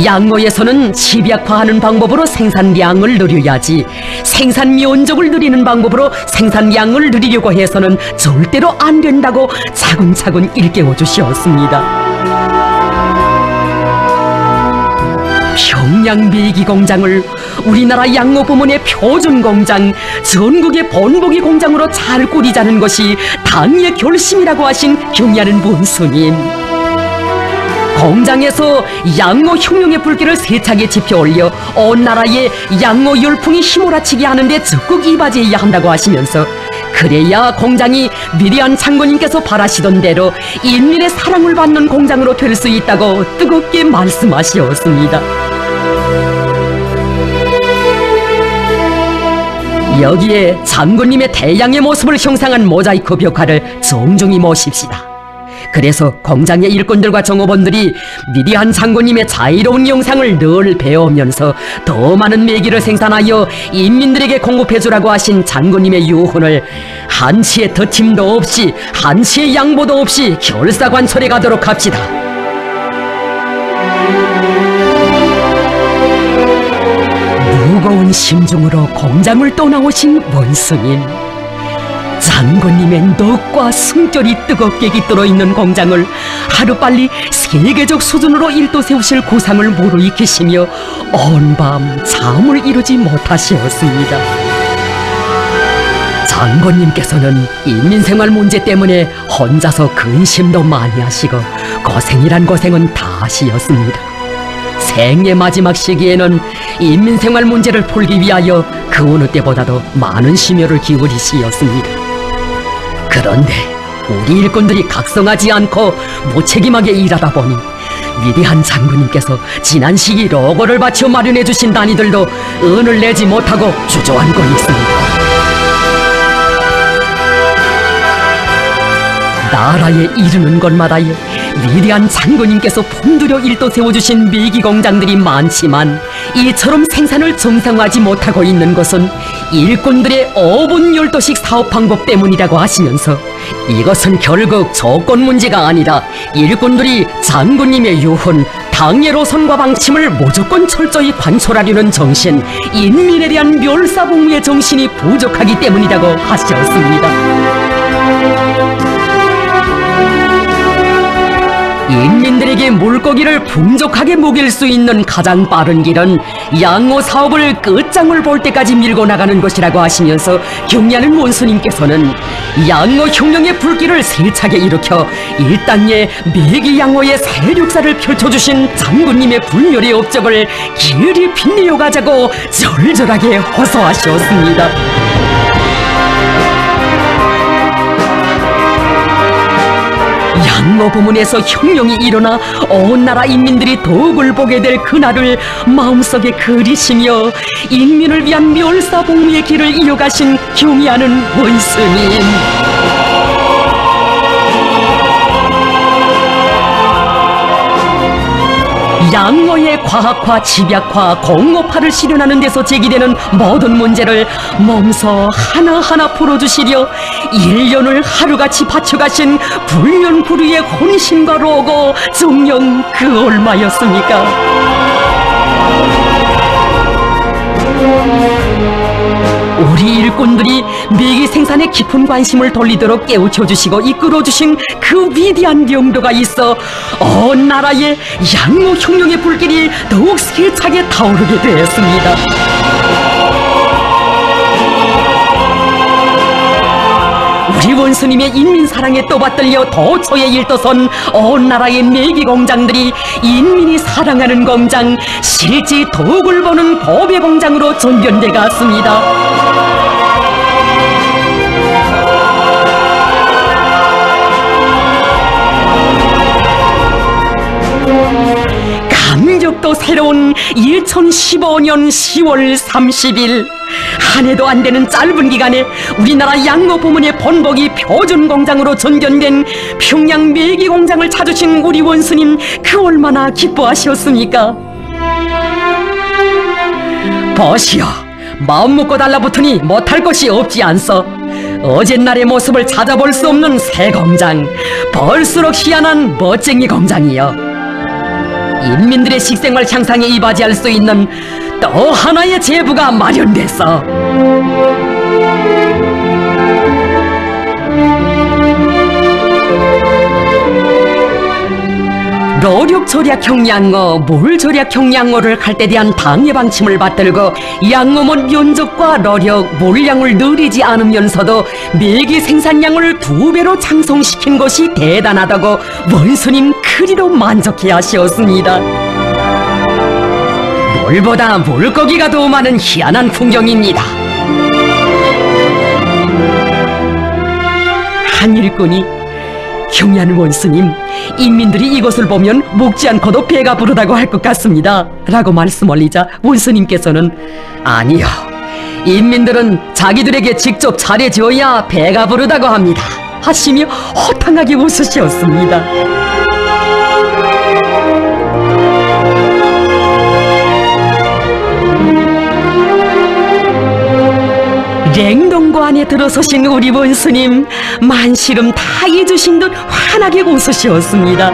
Speaker 1: 양로에서는 집약화하는 방법으로 생산량을 늘려야지 생산 면적을 늘리는 방법으로 생산량을 늘리려고 해서는 절대로 안 된다고 차근차근 일깨워 주셨습니다. 평양 메기 공장을 우리나라 양로 부문의 표준 공장, 전국의 본보기 공장으로 잘 꾸리자는 것이 당의 결심이라고 하신 경의하는 원수님. 공장에서 양로 혁명의 불길을 세차게 지펴올려 온 나라에 양로 열풍이 휘몰아치게 하는데 적극 이바지해야 한다고 하시면서 그래야 공장이 위대한 장군님께서 바라시던 대로 인민의 사랑을 받는 공장으로 될 수 있다고 뜨겁게 말씀하시었습니다. 여기에 장군님의 태양의 모습을 형상한 모자이크 벽화를 정중히 모십시다. 그래서 공장의 일꾼들과 종업원들이 위대한 장군님의 자유로운 영상을 늘 배우면서 더 많은 메기를 생산하여 인민들에게 공급해주라고 하신 장군님의 유혼을 한치의 더팀도 없이 한치의 양보도 없이 결사관철해 가도록 합시다. 무거운 심중으로 공장을 떠나오신 원수님. 장군님의 넋과 숨결이 뜨겁게 깃들어 있는 공장을 하루빨리 세계적 수준으로 일도 세우실 구상을 무르 익히시며 온 밤 잠을 이루지 못하시었습니다. 장군님께서는 인민생활 문제 때문에 혼자서 근심도 많이 하시고 고생이란 고생은 다 하시었습니다. 생의 마지막 시기에는 인민생활 문제를 풀기 위하여 그 어느 때보다도 많은 심혈을 기울이시었습니다. 그런데 우리 일꾼들이 각성하지 않고 무책임하게 일하다 보니 위대한 장군님께서 지난 시기 로고를 바쳐 마련해 주신 단위들도 은을 내지 못하고 주저앉고 있습니다. 나라에 이르는 곳마다에 위대한 장군님께서 품들여 일도 세워주신 미기 공장들이 많지만 이처럼 생산을 정상화하지 못하고 있는 것은 일꾼들의 5분 12식 사업 방법 때문이라고 하시면서 이것은 결국 조건 문제가 아니라 일꾼들이 장군님의 유혼, 당의 노선과 방침을 무조건 철저히 관철하려는 정신, 인민에 대한 멸사봉의 정신이 부족하기 때문이라고 하셨습니다. 인민들에게 물고기를 풍족하게 먹일 수 있는 가장 빠른 길은 양호 사업을 끝장을 볼 때까지 밀고 나가는 것이라고 하시면서 경의하는 원수님께서는 양호 혁명의 불길을 세차게 일으켜 일당의 매기 양호의 세력사를 펼쳐주신 장군님의 불멸의 업적을 길이 빛내어 가자고 절절하게 호소하셨습니다. 양로 부문에서 혁명이 일어나 온 나라 인민들이 덕을 보게 될 그날을 마음속에 그리시며 인민을 위한 멸사복무의 길을 이어가신 경의하는 원스님. 양로의 과학화, 집약화, 공업화를 실현하는 데서 제기되는 모든 문제를 몸소 하나하나 풀어주시려 1년을 하루같이 바쳐가신 불면불위의 혼신과 로고 정녕 그 얼마였습니까? 우리 일꾼들이 메기 생산에 깊은 관심을 돌리도록 깨우쳐주시고 이끌어주신 그 위대한 명도가 있어 온 나라의 양로혁명의 불길이 더욱 세차게 타오르게 되었습니다. 우리 원수님의 인민사랑에 떠받들려 도초에 일떠선 온 나라의 메기공장들이 인민이 사랑하는 공장, 실제 덕을 보는 보배 공장으로 전변돼 갔습니다. 감격도 새로운 2015년 10월 30일 한 해도 안 되는 짧은 기간에 우리나라 양로 부문의 본복이 표준 공장으로 전견된 평양 메기 공장을 찾으신 우리 원수님, 그 얼마나 기뻐하셨습니까? 보시오, 마음 먹고 달라붙으니 못할 것이 없지 않소. 어젯날의 모습을 찾아볼 수 없는 새 공장, 볼수록 희한한 멋쟁이 공장이요, 인민들의 식생활 향상에 이바지할 수 있는 또 하나의 제부가 마련됐어. 노력절약형 양어, 물절약형 양어를 할 때 대한 당의 방침을 받들고 양어문 면적과 노력, 물량을 늘리지 않으면서도 메기 생산량을 2배로 장성시킨 것이 대단하다고 원수님 그리로 만족해 하시었습니다. 물보다 물고기가 더 많은 희한한 풍경입니다. 한 일꾼이 경의하는 원수님, 인민들이 이것을 보면 먹지 않고도 배가 부르다고 할 것 같습니다 라고 말씀 올리자 원수님께서는 아니요, 인민들은 자기들에게 직접 차려지어야 배가 부르다고 합니다 하시며 호탕하게 웃으셨습니다. 냉동고 안에 들어서신 우리 원수님, 만시름 다 잊으신 듯 환하게 웃으셨습니다.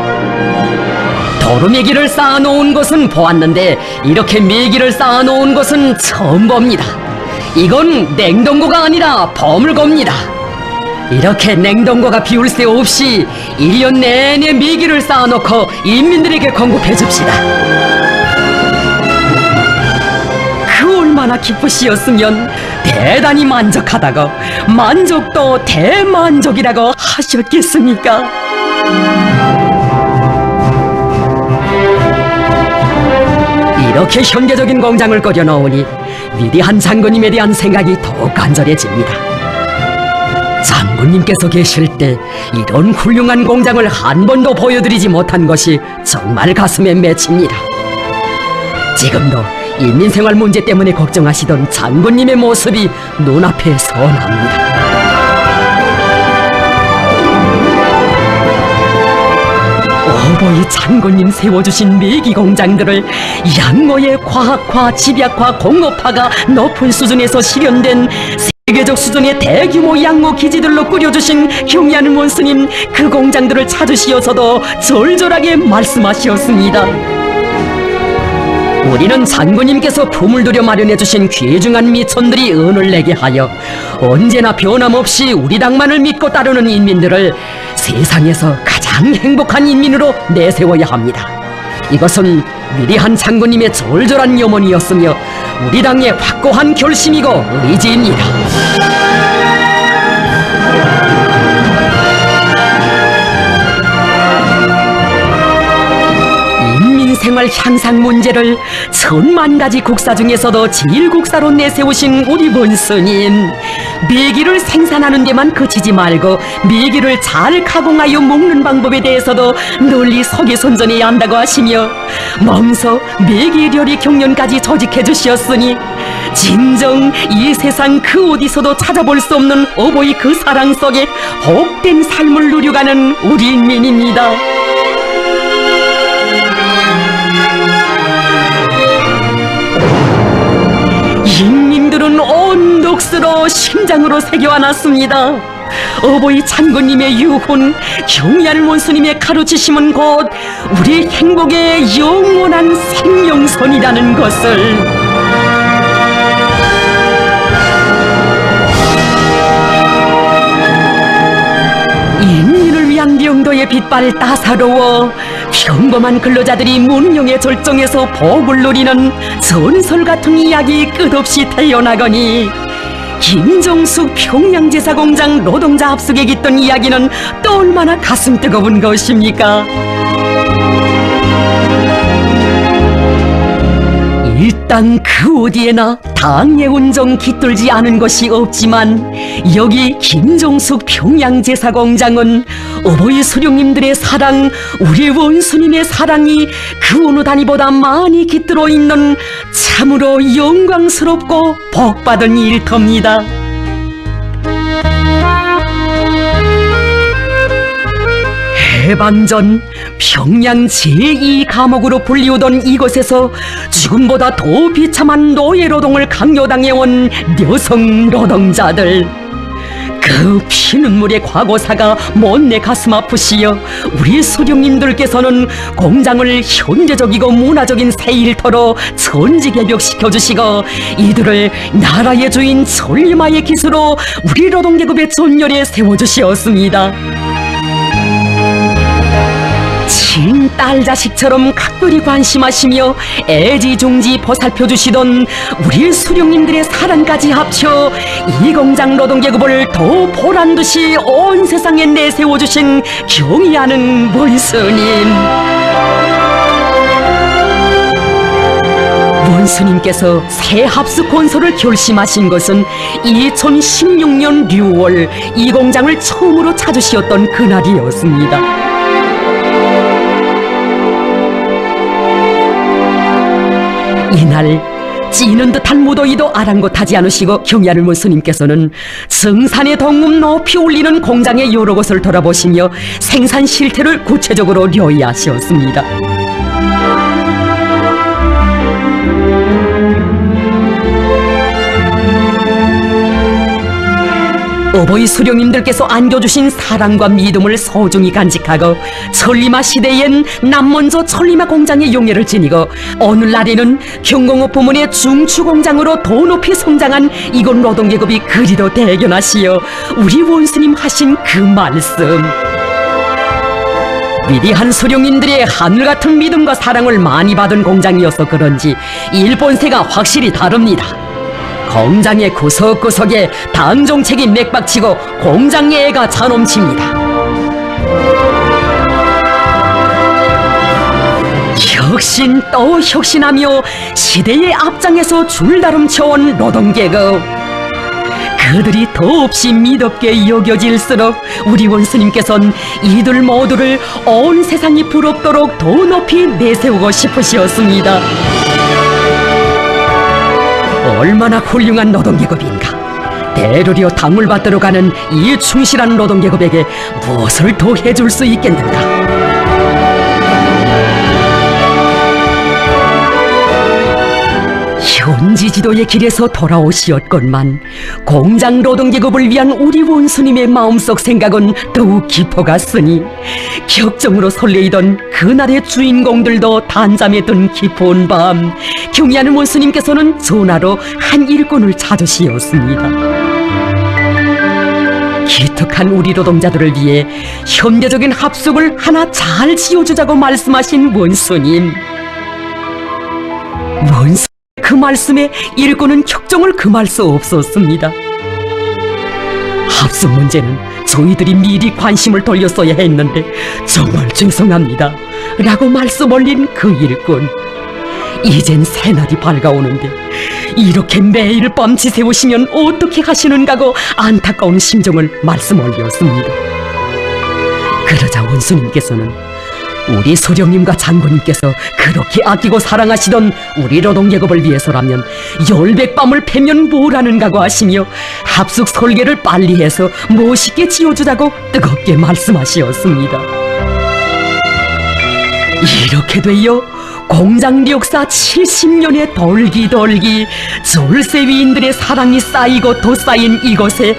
Speaker 1: 도루메기를 쌓아놓은 것은 보았는데 이렇게 메기를 쌓아놓은 것은 처음 봅니다. 이건 냉동고가 아니라 버물고입니다. 이렇게 냉동고가 비울 새 없이 1년 내내 메기를 쌓아놓고 인민들에게 공급해 줍시다. 그 얼마나 기쁘시었으면 대단히 만족하다고, 만족도 대만족이라고 하셨겠습니까? 이렇게 현대적인 공장을 끓여놓으니 위대한 장군님에 대한 생각이 더욱 간절해집니다. 장군님께서 계실 때 이런 훌륭한 공장을 한 번도 보여드리지 못한 것이 정말 가슴에 맺힙니다. 지금도 인민생활 문제 때문에 걱정하시던 장군님의 모습이 눈앞에 선합니다. 오버이 장군님 세워주신 메기 공장들을 양로의 과학화, 집약화, 공업화가 높은 수준에서 실현된 세계적 수준의 대규모 양로 기지들로 꾸려주신 경의하는 원수님, 그 공장들을 찾으시어서도 절절하게 말씀하시었습니다. 우리는 장군님께서 품을 들여 마련해주신 귀중한 미천들이 은을 내게 하여 언제나 변함없이 우리 당만을 믿고 따르는 인민들을 세상에서 가장 행복한 인민으로 내세워야 합니다. 이것은 위대한 장군님의 절절한 염원이었으며 우리 당의 확고한 결심이고 의지입니다. 생활 향상 문제를 천만 가지 국사 중에서도 제일 국사로 내세우신 우리 원스님, 메기를 생산하는 데만 그치지 말고 메기를 잘 가공하여 먹는 방법에 대해서도 널리 서기선전해야 한다고 하시며 몸소 메기 요리 경륜까지 조직해 주시었으니 진정 이 세상 그 어디서도 찾아볼 수 없는 어버이 그 사랑 속에 복된 삶을 누려가는 우리 인민입니다. 인민들은 온 독서로 심장으로 새겨안았습니다. 어버이 창군님의 유훈, 경의하는 원수님의 가르치심은 곧 우리 행복의 영원한 생명선이라는 것을. 인민을 위한 명도의 빛발 따사로워 평범한 근로자들이 문명의 절정에서 복을 누리는 전설 같은 이야기 끝없이 태어나거니 김정숙 평양제사공장 노동자 합숙에 깃든 이야기는 또 얼마나 가슴 뜨거운 것입니까? 이 땅 그 어디에나 당의 운정 깃들지 않은 것이 없지만 여기 김정숙 평양제사공장은 어버이 수령님들의 사랑, 우리 원수님의 사랑이 그 어느 단위보다 많이 깃들어 있는 참으로 영광스럽고 복받은 일터입니다. 해방전 평양 제2감옥으로 불리우던 이곳에서 지금보다 더 비참한 노예노동을 강요당해온 여성 노동자들, 그 피눈물의 과거사가 못내 가슴 아프시여 우리 수령님들께서는 공장을 현대적이고 문화적인 새 일터로 전지개벽시켜주시고 이들을 나라의 주인 천리마의 기수로 우리 노동계급의 존열에 세워주시었습니다. 친딸 자식처럼 각별히 관심하시며 애지중지 보살펴주시던 우리 수령님들의 사랑까지 합쳐 이 공장 노동계급을 더 보란듯이 온 세상에 내세워주신 경의하는 원스님. 원스님께서 새 합숙 건설을 결심하신 것은 2016년 6월 이 공장을 처음으로 찾으시었던 그날이었습니다. 이날 찌는 듯한 무더위도 아랑곳하지 않으시고 경의하는 원수님께서는 성산의 동음 높이 올리는 공장의 여러 곳을 돌아보시며 생산 실태를 구체적으로 료의하셨습니다. 어버이 수령님들께서 안겨주신 사랑과 믿음을 소중히 간직하고 천리마 시대엔 남먼저 천리마 공장의 용예를 지니고 오늘날에는 경공업 부문의 중추공장으로 더 높이 성장한 이곳 노동계급이 그리도 대견하시어 우리 원스님 하신 그 말씀, 위대한 수령님들의 하늘같은 믿음과 사랑을 많이 받은 공장이어서 그런지 일본세가 확실히 다릅니다. 공장의 구석구석에 당 정책이 맥박치고 공장의 애가 차넘칩니다. 혁신 또 혁신하며 시대의 앞장에서 줄다름쳐온 노동계급, 그들이 더없이 미덥게 여겨질수록 우리 원스님께서는 이들 모두를 온 세상이 부럽도록 더 높이 내세우고 싶으셨습니다. 얼마나 훌륭한 노동계급인가. 대르리어 당을 받들어 가는 이 충실한 노동계급에게 무엇을 더 해줄 수 있겠는가. 현지 지도의 길에서 돌아오시었건만 공장 노동계급을 위한 우리 원수님의 마음속 생각은 더욱 깊어갔으니 격정으로 설레이던 그날의 주인공들도 단잠에 든 깊은 밤 경의하는 원수님께서는 전화로 한 일꾼을 찾으시었습니다. 기특한 우리 노동자들을 위해 현대적인 합숙을 하나 잘 지어주자고 말씀하신 원수님. 그 말씀에 일꾼은 격정을 금할 수 없었습니다. 합숙 문제는 저희들이 미리 관심을 돌렸어야 했는데 정말 죄송합니다. 라고 말씀 올린 그 일꾼. 이젠 새날이 밝아오는데 이렇게 매일 밤 지새우시면 어떻게 하시는가고 안타까운 심정을 말씀 올렸습니다. 그러자 원수님께서는 우리 소령님과 장군님께서 그렇게 아끼고 사랑하시던 우리 노동계급을 위해서라면 열백밤을 패면 뭐라는가고 하시며 합숙 설계를 빨리 해서 멋있게 지어주자고 뜨겁게 말씀하시었습니다. 이렇게 되어 공장리 역사 70년의 돌기돌기 졸세위인들의 사랑이 쌓이고 더 쌓인 이곳에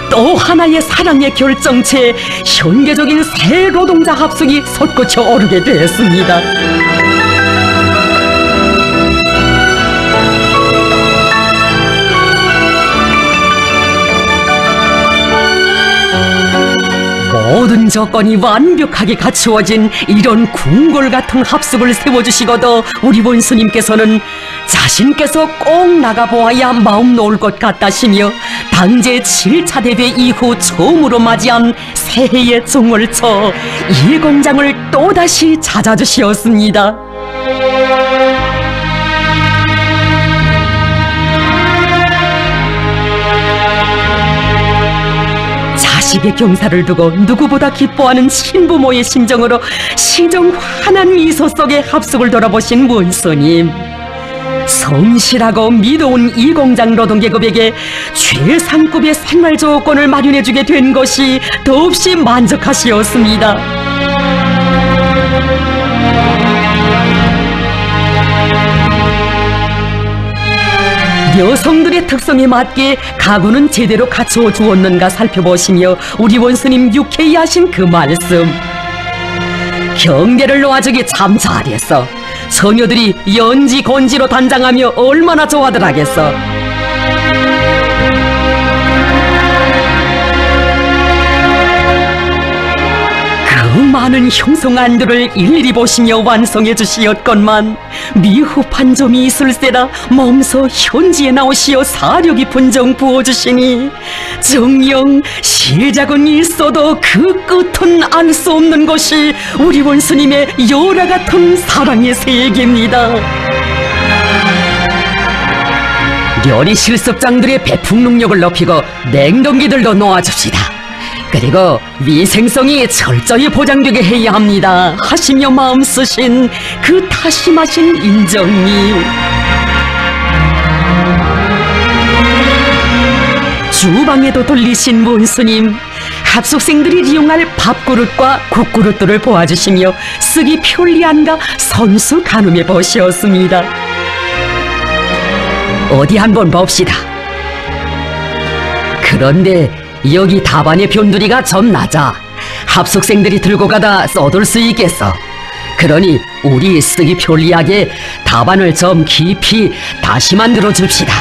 Speaker 1: 또 하나의 사랑의 결정체 현대적인 새 노동자 합숙이 솟구쳐 오르게 되었습니다. 모든 조건이 완벽하게 갖추어진 이런 궁궐 같은 합숙을 세워주시고도 우리 원수님께서는 자신께서 꼭 나가보아야 마음 놓을 것 같다시며 당제 7차 대회 이후 처음으로 맞이한 새해의 종을 쳐 이 공장을 또다시 찾아주시었습니다. 자식의 경사를 두고 누구보다 기뻐하는 신부모의 심정으로 시정 환한 미소 속에 합숙을 돌아보신 원수님. 성실하고 믿어온 이 공장 노동계급에게 최상급의 생활 조건을 마련해주게 된 것이 더없이 만족하시었습니다. 여성들의 특성에 맞게 가구는 제대로 갖추어 주었는가 살펴보시며 우리 원수님 유쾌히 하신 그 말씀. 경계를 놓아주기 참 잘했어. 처녀들이 연지 건지로 단장하며 얼마나 좋아들 하겠어. 그 많은 형성안들을 일일이 보시며 완성해 주시었건만 미흡한 점이 있을세라 몸소 현지에 나오시어 사려 깊은 정 부어주시니 정녕 시작은 있어도 그 끝은 알 수 없는 것이 우리 원수님의 열화 같은 사랑의 세계입니다. 요리 실습장들의 배풍 능력을 높이고 냉동기들도 놓아줍시다. 그리고 위생성이 철저히 보장되게 해야 합니다 하시며 마음 쓰신 그 타심하신 인정님. 주방에도 돌리신 원수님. 합숙생들이 이용할 밥그릇과 국그릇들을 보아주시며 쓰기 편리한가 선수 가늠해 보시었습니다. 어디 한번 봅시다. 그런데 여기 답안의 변두리가 좀 낮아 합숙생들이 들고 가다 써둘 수 있겠어. 그러니 우리 쓰기 편리하게 답안을 좀 깊이 다시 만들어 줍시다.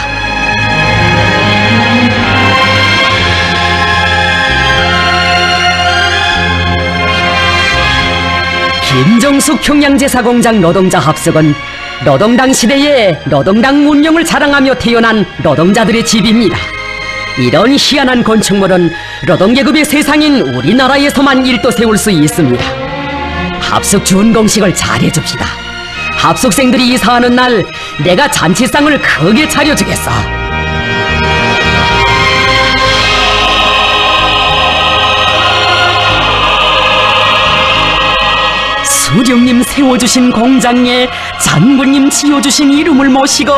Speaker 1: 김정숙 평양제사공장 노동자 합숙은 노동당 시대에 노동당 운영을 자랑하며 태어난 노동자들의 집입니다. 이런 희한한 건축물은 노동계급의 세상인 우리나라에서만 일도 세울 수 있습니다. 합숙 준공식을 잘해줍시다. 합숙생들이 이사하는 날 내가 잔치상을 크게 차려주겠어. 수령님 세워주신 공장에 장군님 지어주신 이름을 모시고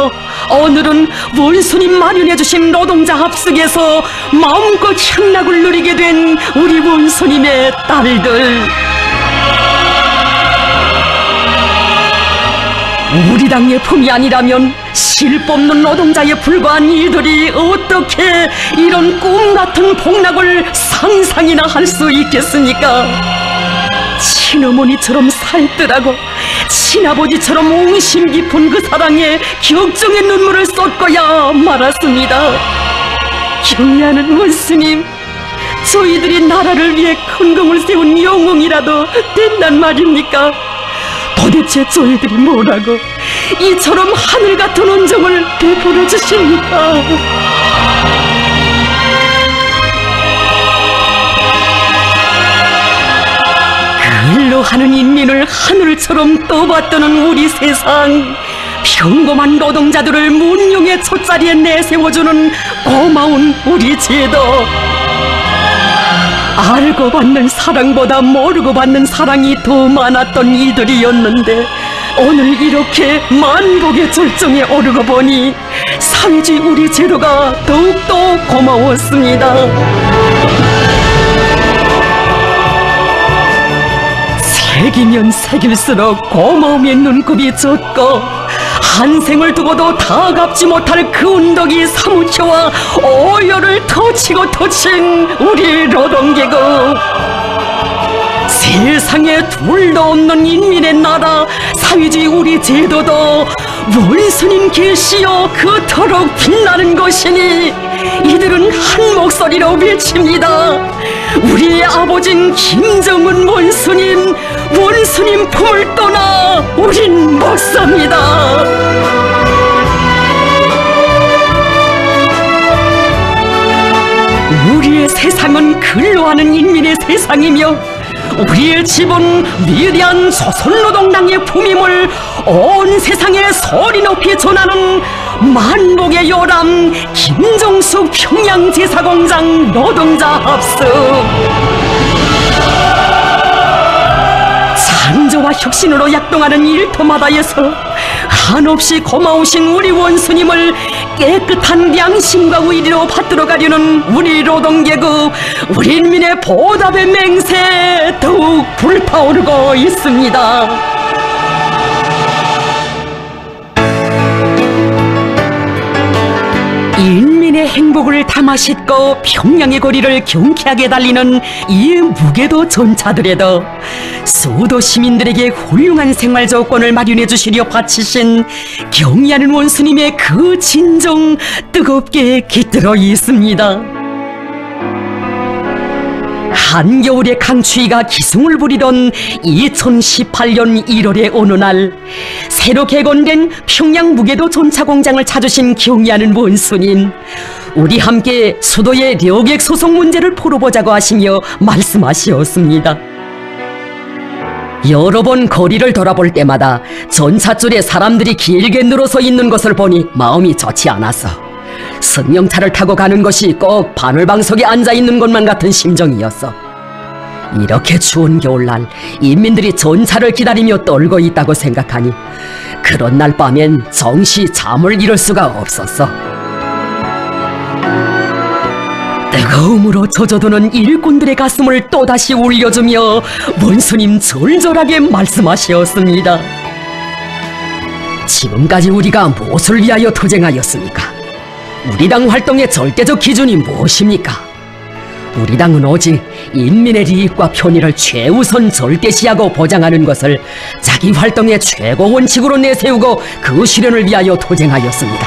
Speaker 1: 오늘은 원수님 마련해주신 노동자 합숙에서 마음껏 향락을 누리게 된 우리 원수님의 딸들. 우리 당의 품이 아니라면 실 뽑는 노동자에 불과한 이들이 어떻게 이런 꿈같은 복락을 상상이나 할 수 있겠습니까? 친어머니처럼 살뜰하고 친아버지처럼 옹심 깊은 그 사랑에 격정의 눈물을 쏟고야 말았습니다. 경애하는 원수님, 저희들이 나라를 위해 큰 공을 세운 영웅이라도 된단 말입니까? 도대체 저희들이 뭐라고 이처럼 하늘 같은 온정을 베풀어 주십니까? 수고하는 인민을 하늘처럼 떠받드는 우리 세상, 평범한 노동자들을 문명의 첫자리에 내세워주는 고마운 우리 제도. 알고 받는 사랑보다 모르고 받는 사랑이 더 많았던 이들이었는데, 오늘 이렇게 만복의 절정에 오르고 보니 사회주의 우리 제도가 더욱더 고마웠습니다. 새기면 새길수록 고마움의 눈곱이 젖고, 한 생을 두고도 다 갚지 못할 그 운덕이 사무쳐와 오열을 터치고 터친 우리 노동계급. 세상에 둘도 없는 인민의 나라 사회주의 우리 제도도 원수님 계시어 그토록 빛나는 것이니, 이들은 한 목소리로 외칩니다. 우리의 아버진 김정은 원수님, 원수님 품을 떠나 우린 못 삽니다. 우리의 세상은 근로하는 인민의 세상이며, 우리의 집은 위대한 조선노동당의 품임을 온 세상에 소리 높이 전하는 만복의 요람 김정숙 평양제사공장 노동자 합숙. 창조와 혁신으로 약동하는 일터마다에서 한없이 고마우신 우리 원수님을 깨끗한 양심과 의리로 받들어 가려는 우리 노동계급, 우리 인민의 보답의 맹세 더욱 불타오르고 있습니다. 인민의 행복을 담아 싣고 평양의 거리를 경쾌하게 달리는 이 무게도 전차들에도 수도 시민들에게 훌륭한 생활 조건을 마련해 주시려 바치신 경의하는 원수님의 그 진정 뜨겁게 깃들어 있습니다. 한겨울의 강추위가 기승을 부리던 2018년 1월의 어느 날, 새로 개건된 평양 무게도 전차 공장을 찾으신 경의하는 원수님, 우리 함께 수도의 력액 소송 문제를 풀어보자고 하시며 말씀하시었습니다. 여러 번 거리를 돌아볼 때마다 전차줄에 사람들이 길게 늘어서 있는 것을 보니 마음이 좋지 않아서 승용차를 타고 가는 것이 꼭 바늘방석에 앉아있는 것만 같은 심정이었어. 이렇게 추운 겨울날 인민들이 전차를 기다리며 떨고 있다고 생각하니 그런 날 밤엔 정시 잠을 이룰 수가 없었어. 뜨거움으로 젖어드는 일꾼들의 가슴을 또다시 울려주며 원수님 절절하게 말씀하셨습니다. 지금까지 우리가 무엇을 위하여 투쟁하였습니까? 우리 당 활동의 절대적 기준이 무엇입니까? 우리 당은 오직 인민의利益과 편의를 최우선 절대시하고 보장하는 것을 자기 활동의 최고 원칙으로 내세우고 그 실현을 위하여 투쟁하였습니다.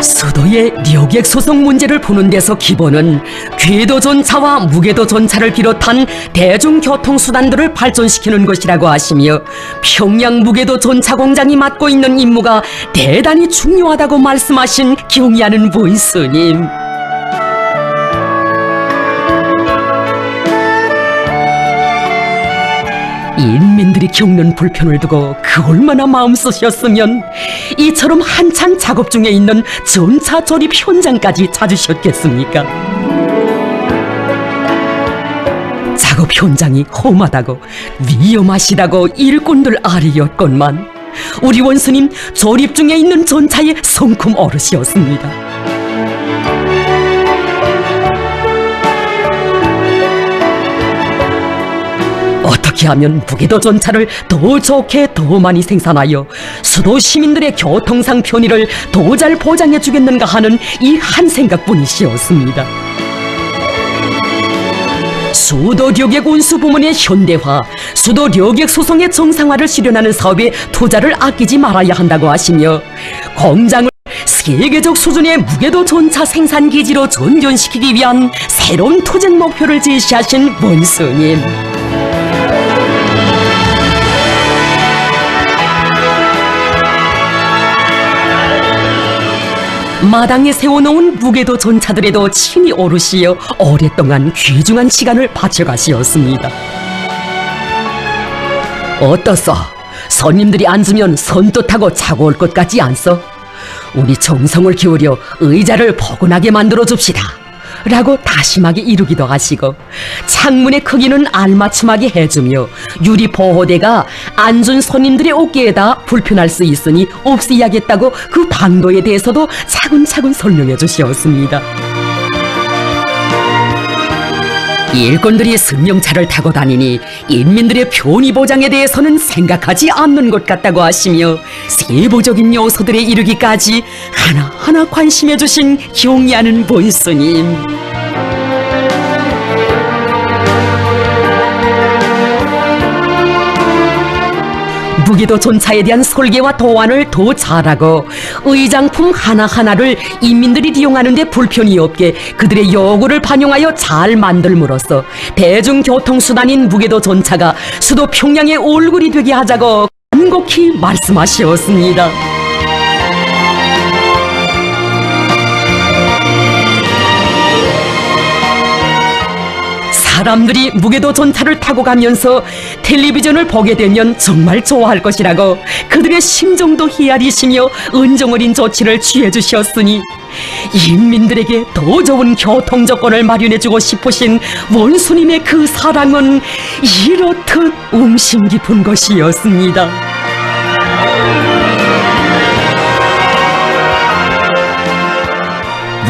Speaker 1: 수도의 력액 소송 문제를 푸는 데서 기본은 궤도 전차와 무궤도 전차를 비롯한 대중교통수단들을 발전시키는 것이라고 하시며, 평양 무궤도 전차 공장이 맡고 있는 임무가 대단히 중요하다고 말씀하신 경의하는 원수님. 인민들이 겪는 불편을 두고 그 얼마나 마음 쓰셨으면 이처럼 한창 작업 중에 있는 전차 조립 현장까지 찾으셨겠습니까? 작업 현장이 험하다고 위험하시다고 일꾼들 아래였건만 우리 원수님 조립 중에 있는 전차의 성큼 어르시였습니다. 어떻게 하면 무궤도 전차를 더 좋게 더 많이 생산하여 수도 시민들의 교통상 편의를 더 잘 보장해 주겠는가 하는 이 한 생각뿐이시었습니다. 수도 력액 운수 부문의 현대화, 수도 력액 소송의 정상화를 실현하는 사업에 투자를 아끼지 말아야 한다고 하시며, 공장을 세계적 수준의 무궤도 전차 생산 기지로 전전시키기 위한 새로운 투쟁 목표를 제시하신 원수님. 마당에 세워놓은 무게도 전차들에도 친히 오르시어 오랫동안 귀중한 시간을 바쳐가시었습니다. 어떻소? 손님들이 앉으면 선뜻하고 차고 올 것 같지 않소? 우리 정성을 기울여 의자를 포근하게 만들어 줍시다 라고 다심하게 이루기도 하시고, 창문의 크기는 알맞춤하게 해주며 유리 보호대가 앉은 손님들의 어깨에다 불편할 수 있으니 없애야겠다고 그 방도에 대해서도 차근차근 설명해 주시었습니다. 일꾼들이 승용차를 타고 다니니 인민들의 편의 보장에 대해서는 생각하지 않는 것 같다고 하시며, 세부적인 요소들에 이르기까지 하나하나 관심해 주신 경의하는 본스님. 무기도 전차에 대한 설계와 도안을 더 잘하고 의장품 하나하나를 인민들이 이용하는 데 불편이 없게 그들의 요구를 반영하여 잘 만들므로써 대중교통수단인 무게도 전차가 수도 평양의 얼굴이 되게 하자고 간곡히 말씀하셨습니다. 사람들이 무게도 전차를 타고 가면서 텔레비전을 보게 되면 정말 좋아할 것이라고 그들의 심정도 헤아리시며 은정어린 조치를 취해 주셨으니, 인민들에게 더 좋은 교통 조건을 마련해주고 싶으신 원수님의 그 사랑은 이렇듯 움심 깊은 것이었습니다.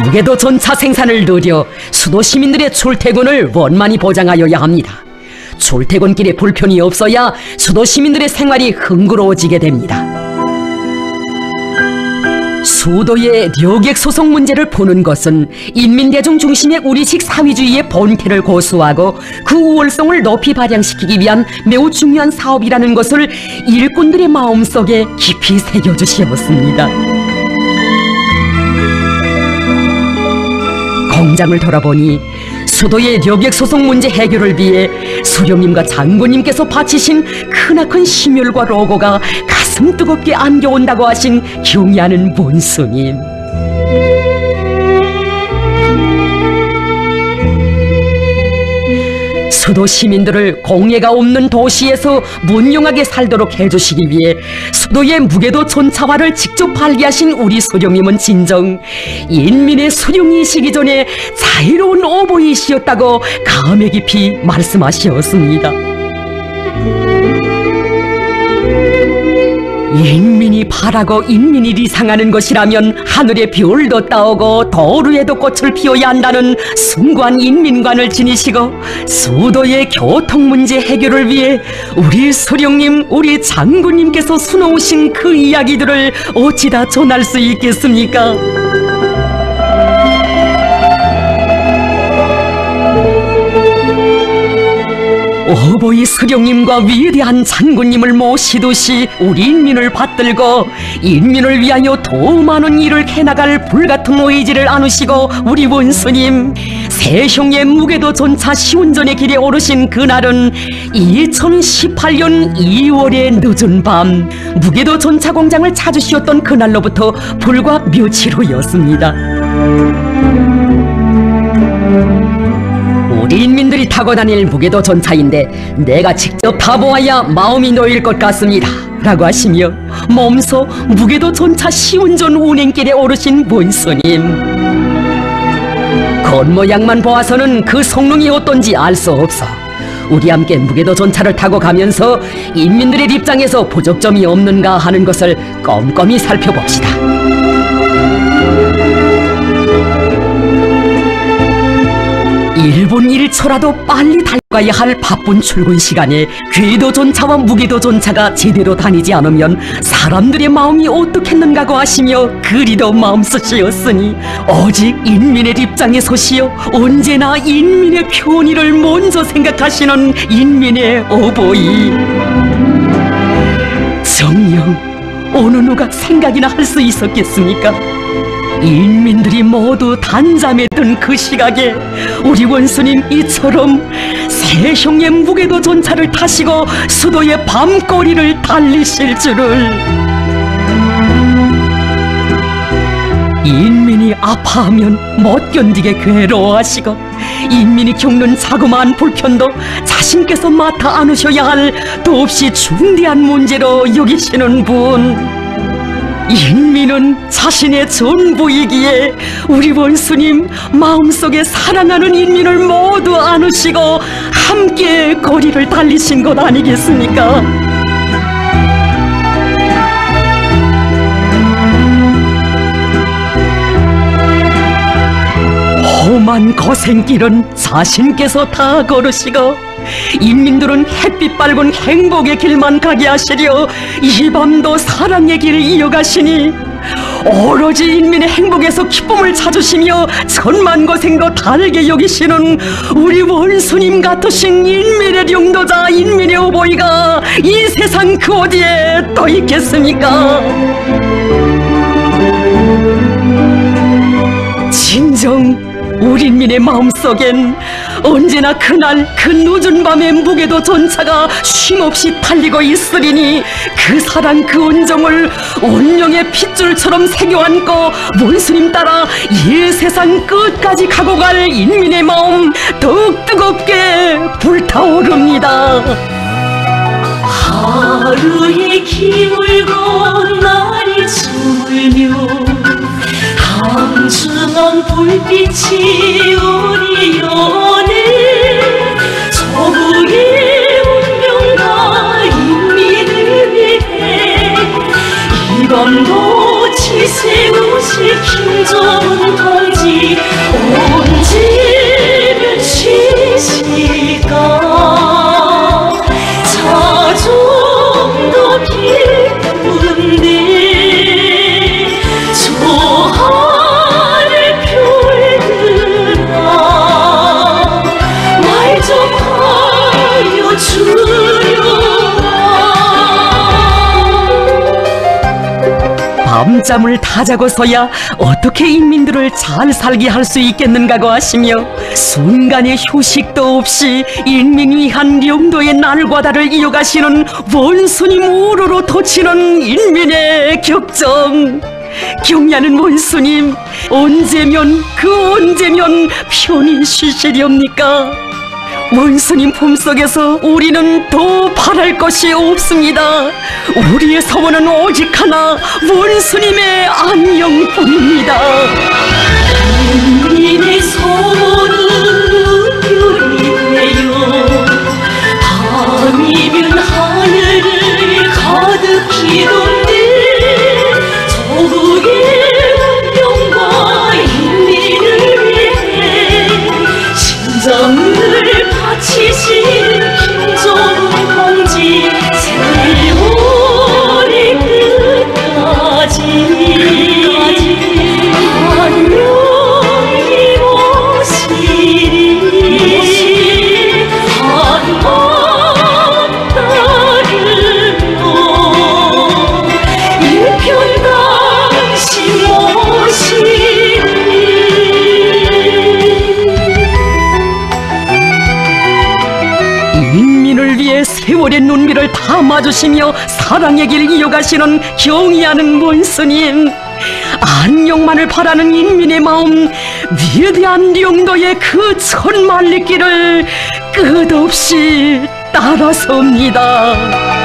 Speaker 1: 무게도 전차 생산을 늘려 수도 시민들의 출퇴근을 원만히 보장하여야 합니다. 출퇴근길에 불편이 없어야 수도 시민들의 생활이 흥그러워지게 됩니다. 수도의 료객 소송 문제를 푸는 것은 인민대중 중심의 우리식 사회주의의 본태를 고수하고 그 우월성을 높이 발扬시키기 위한 매우 중요한 사업이라는 것을 일꾼들의 마음속에 깊이 새겨주시었습니다. 공장을 돌아보니 수도의 료객 소송 문제 해결을 위해 수령님과 장군님께서 바치신 크나큰 심혈과 로고가 가슴 뜨겁게 안겨온다고 하신 경의하는 본스님. 수도 시민들을 공해가 없는 도시에서 문용하게 살도록 해주시기 위해 수도의 무게도 전차화를 직접 발기하신 우리 수령님은 진정 인민의 수령이시기 전에 자유로운 어버이시였다고 감회 깊이 말씀하셨습니다. 인민이 바라고 인민이 리상하는 것이라면 하늘의 별도 따오고 도루에도 꽃을 피워야 한다는 숭고한 인민관을 지니시고, 수도의 교통 문제 해결을 위해 우리 수령님, 우리 장군님께서 수놓으신 그 이야기들을 어찌다 전할 수 있겠습니까? 어버이 수령님과 위대한 장군님을 모시듯이 우리 인민을 받들고 인민을 위하여 더 많은 일을 해나갈 불같은 의지를 안으시고 우리 원수님, 세형의 무게도 전차 시운전의 길에 오르신 그날은 2018년 2월의 늦은 밤, 무게도 전차 공장을 찾으시었던 그날로부터 불과 며칠 후였습니다. 우리 인민들이 타고 다닐 무게도 전차인데 내가 직접 타보아야 마음이 놓일 것 같습니다 라고 하시며 몸소 무게도 전차 시운전 운행길에 오르신 본스님. 겉모양만 보아서는 그 성능이 어떤지 알 수 없어 우리 함께 무게도 전차를 타고 가면서 인민들의 입장에서 부족점이 없는가 하는 것을 꼼꼼히 살펴봅시다. 1분 1초라도 빨리 달려가야 할 바쁜 출근 시간에 궤도 전차와 무게도 전차가 제대로 다니지 않으면 사람들의 마음이 어떻겠는가고 하시며 그리도 마음쓰시었으니 오직 인민의 입장에 서시어 언제나 인민의 편의를 먼저 생각하시는 인민의 어버이. 정녕 어느 누가 생각이나 할 수 있었겠습니까? 인민들이 모두 단잠에 든 그 시각에 우리 원수님 이처럼 세형의 무게도 전차를 타시고 수도의 밤거리를 달리실 줄을. 인민 아파하면 못 견디게 괴로워하시고 인민이 겪는 자그마한 불편도 자신께서 맡아 안으셔야 할 더없이 중대한 문제로 여기시는 분. 인민은 자신의 전부이기에 우리 원수님 마음속에 사랑하는 인민을 모두 안으시고 함께 거리를 달리신 것 아니겠습니까? 험한 거생길은 자신께서 다 걸으시고 인민들은 햇빛 밝은 행복의 길만 가게 하시려 이 밤도 사랑의 길을 이어가시니 오로지 인민의 행복에서 기쁨을 찾으시며 천만 고생도 다르게 여기시는 우리 원수님 같으신 인민의 영도자 인민의 어버이가 이 세상 그 어디에 또 있겠습니까? 진정 우리 인민의 마음속엔 언제나 그날 그 늦은 밤의 무게도 전차가 쉼없이 달리고 있으리니 그 사랑 그 온정을 온영의 핏줄처럼 새겨안고 원수님 따라 이 세상 끝까지 가고 갈 인민의 마음 더욱 뜨겁게 불타오릅니다.
Speaker 2: 하루에 기울고 날이 저물며 함중한 불빛이 우리 연애 저국의 운명과 인민을 위해 이 밤도 지새우실 김정은 동지 언제면 쉬실까 자정도 깊은데
Speaker 1: 밤잠을 다 자고서야 어떻게 인민들을 잘 살게 할 수 있겠는가고 하시며 순간의 휴식도 없이 인민 위한 영도의 날과 달을 이어가시는 원수님 우르르 돋치는 인민의 격정. 경애하는 원수님, 언제면 편히 쉬시렵니까? 원수님 품속에서 우리는 더 바랄 것이 없습니다. 우리의 소원은 오직 하나, 원수님의 안녕뿐입니다.
Speaker 2: 인민의 소원은 은율이네요. 밤이면 하늘을 가득히 돕네. 저국의 운명과 인민을 위해 심장을 바치신 김정은 동지 세월의 끝까지 안녕히 오시리 한밤 따르며 일편단심 오시리.
Speaker 1: 인민을 위해 세월의 눈비를 담아주시며 사랑의 길 이어가시는 경의하는 원수님, 안녕만을 바라는 인민의 마음, 위대한 영도의 그 천만리 길을 끝없이 따라섭니다.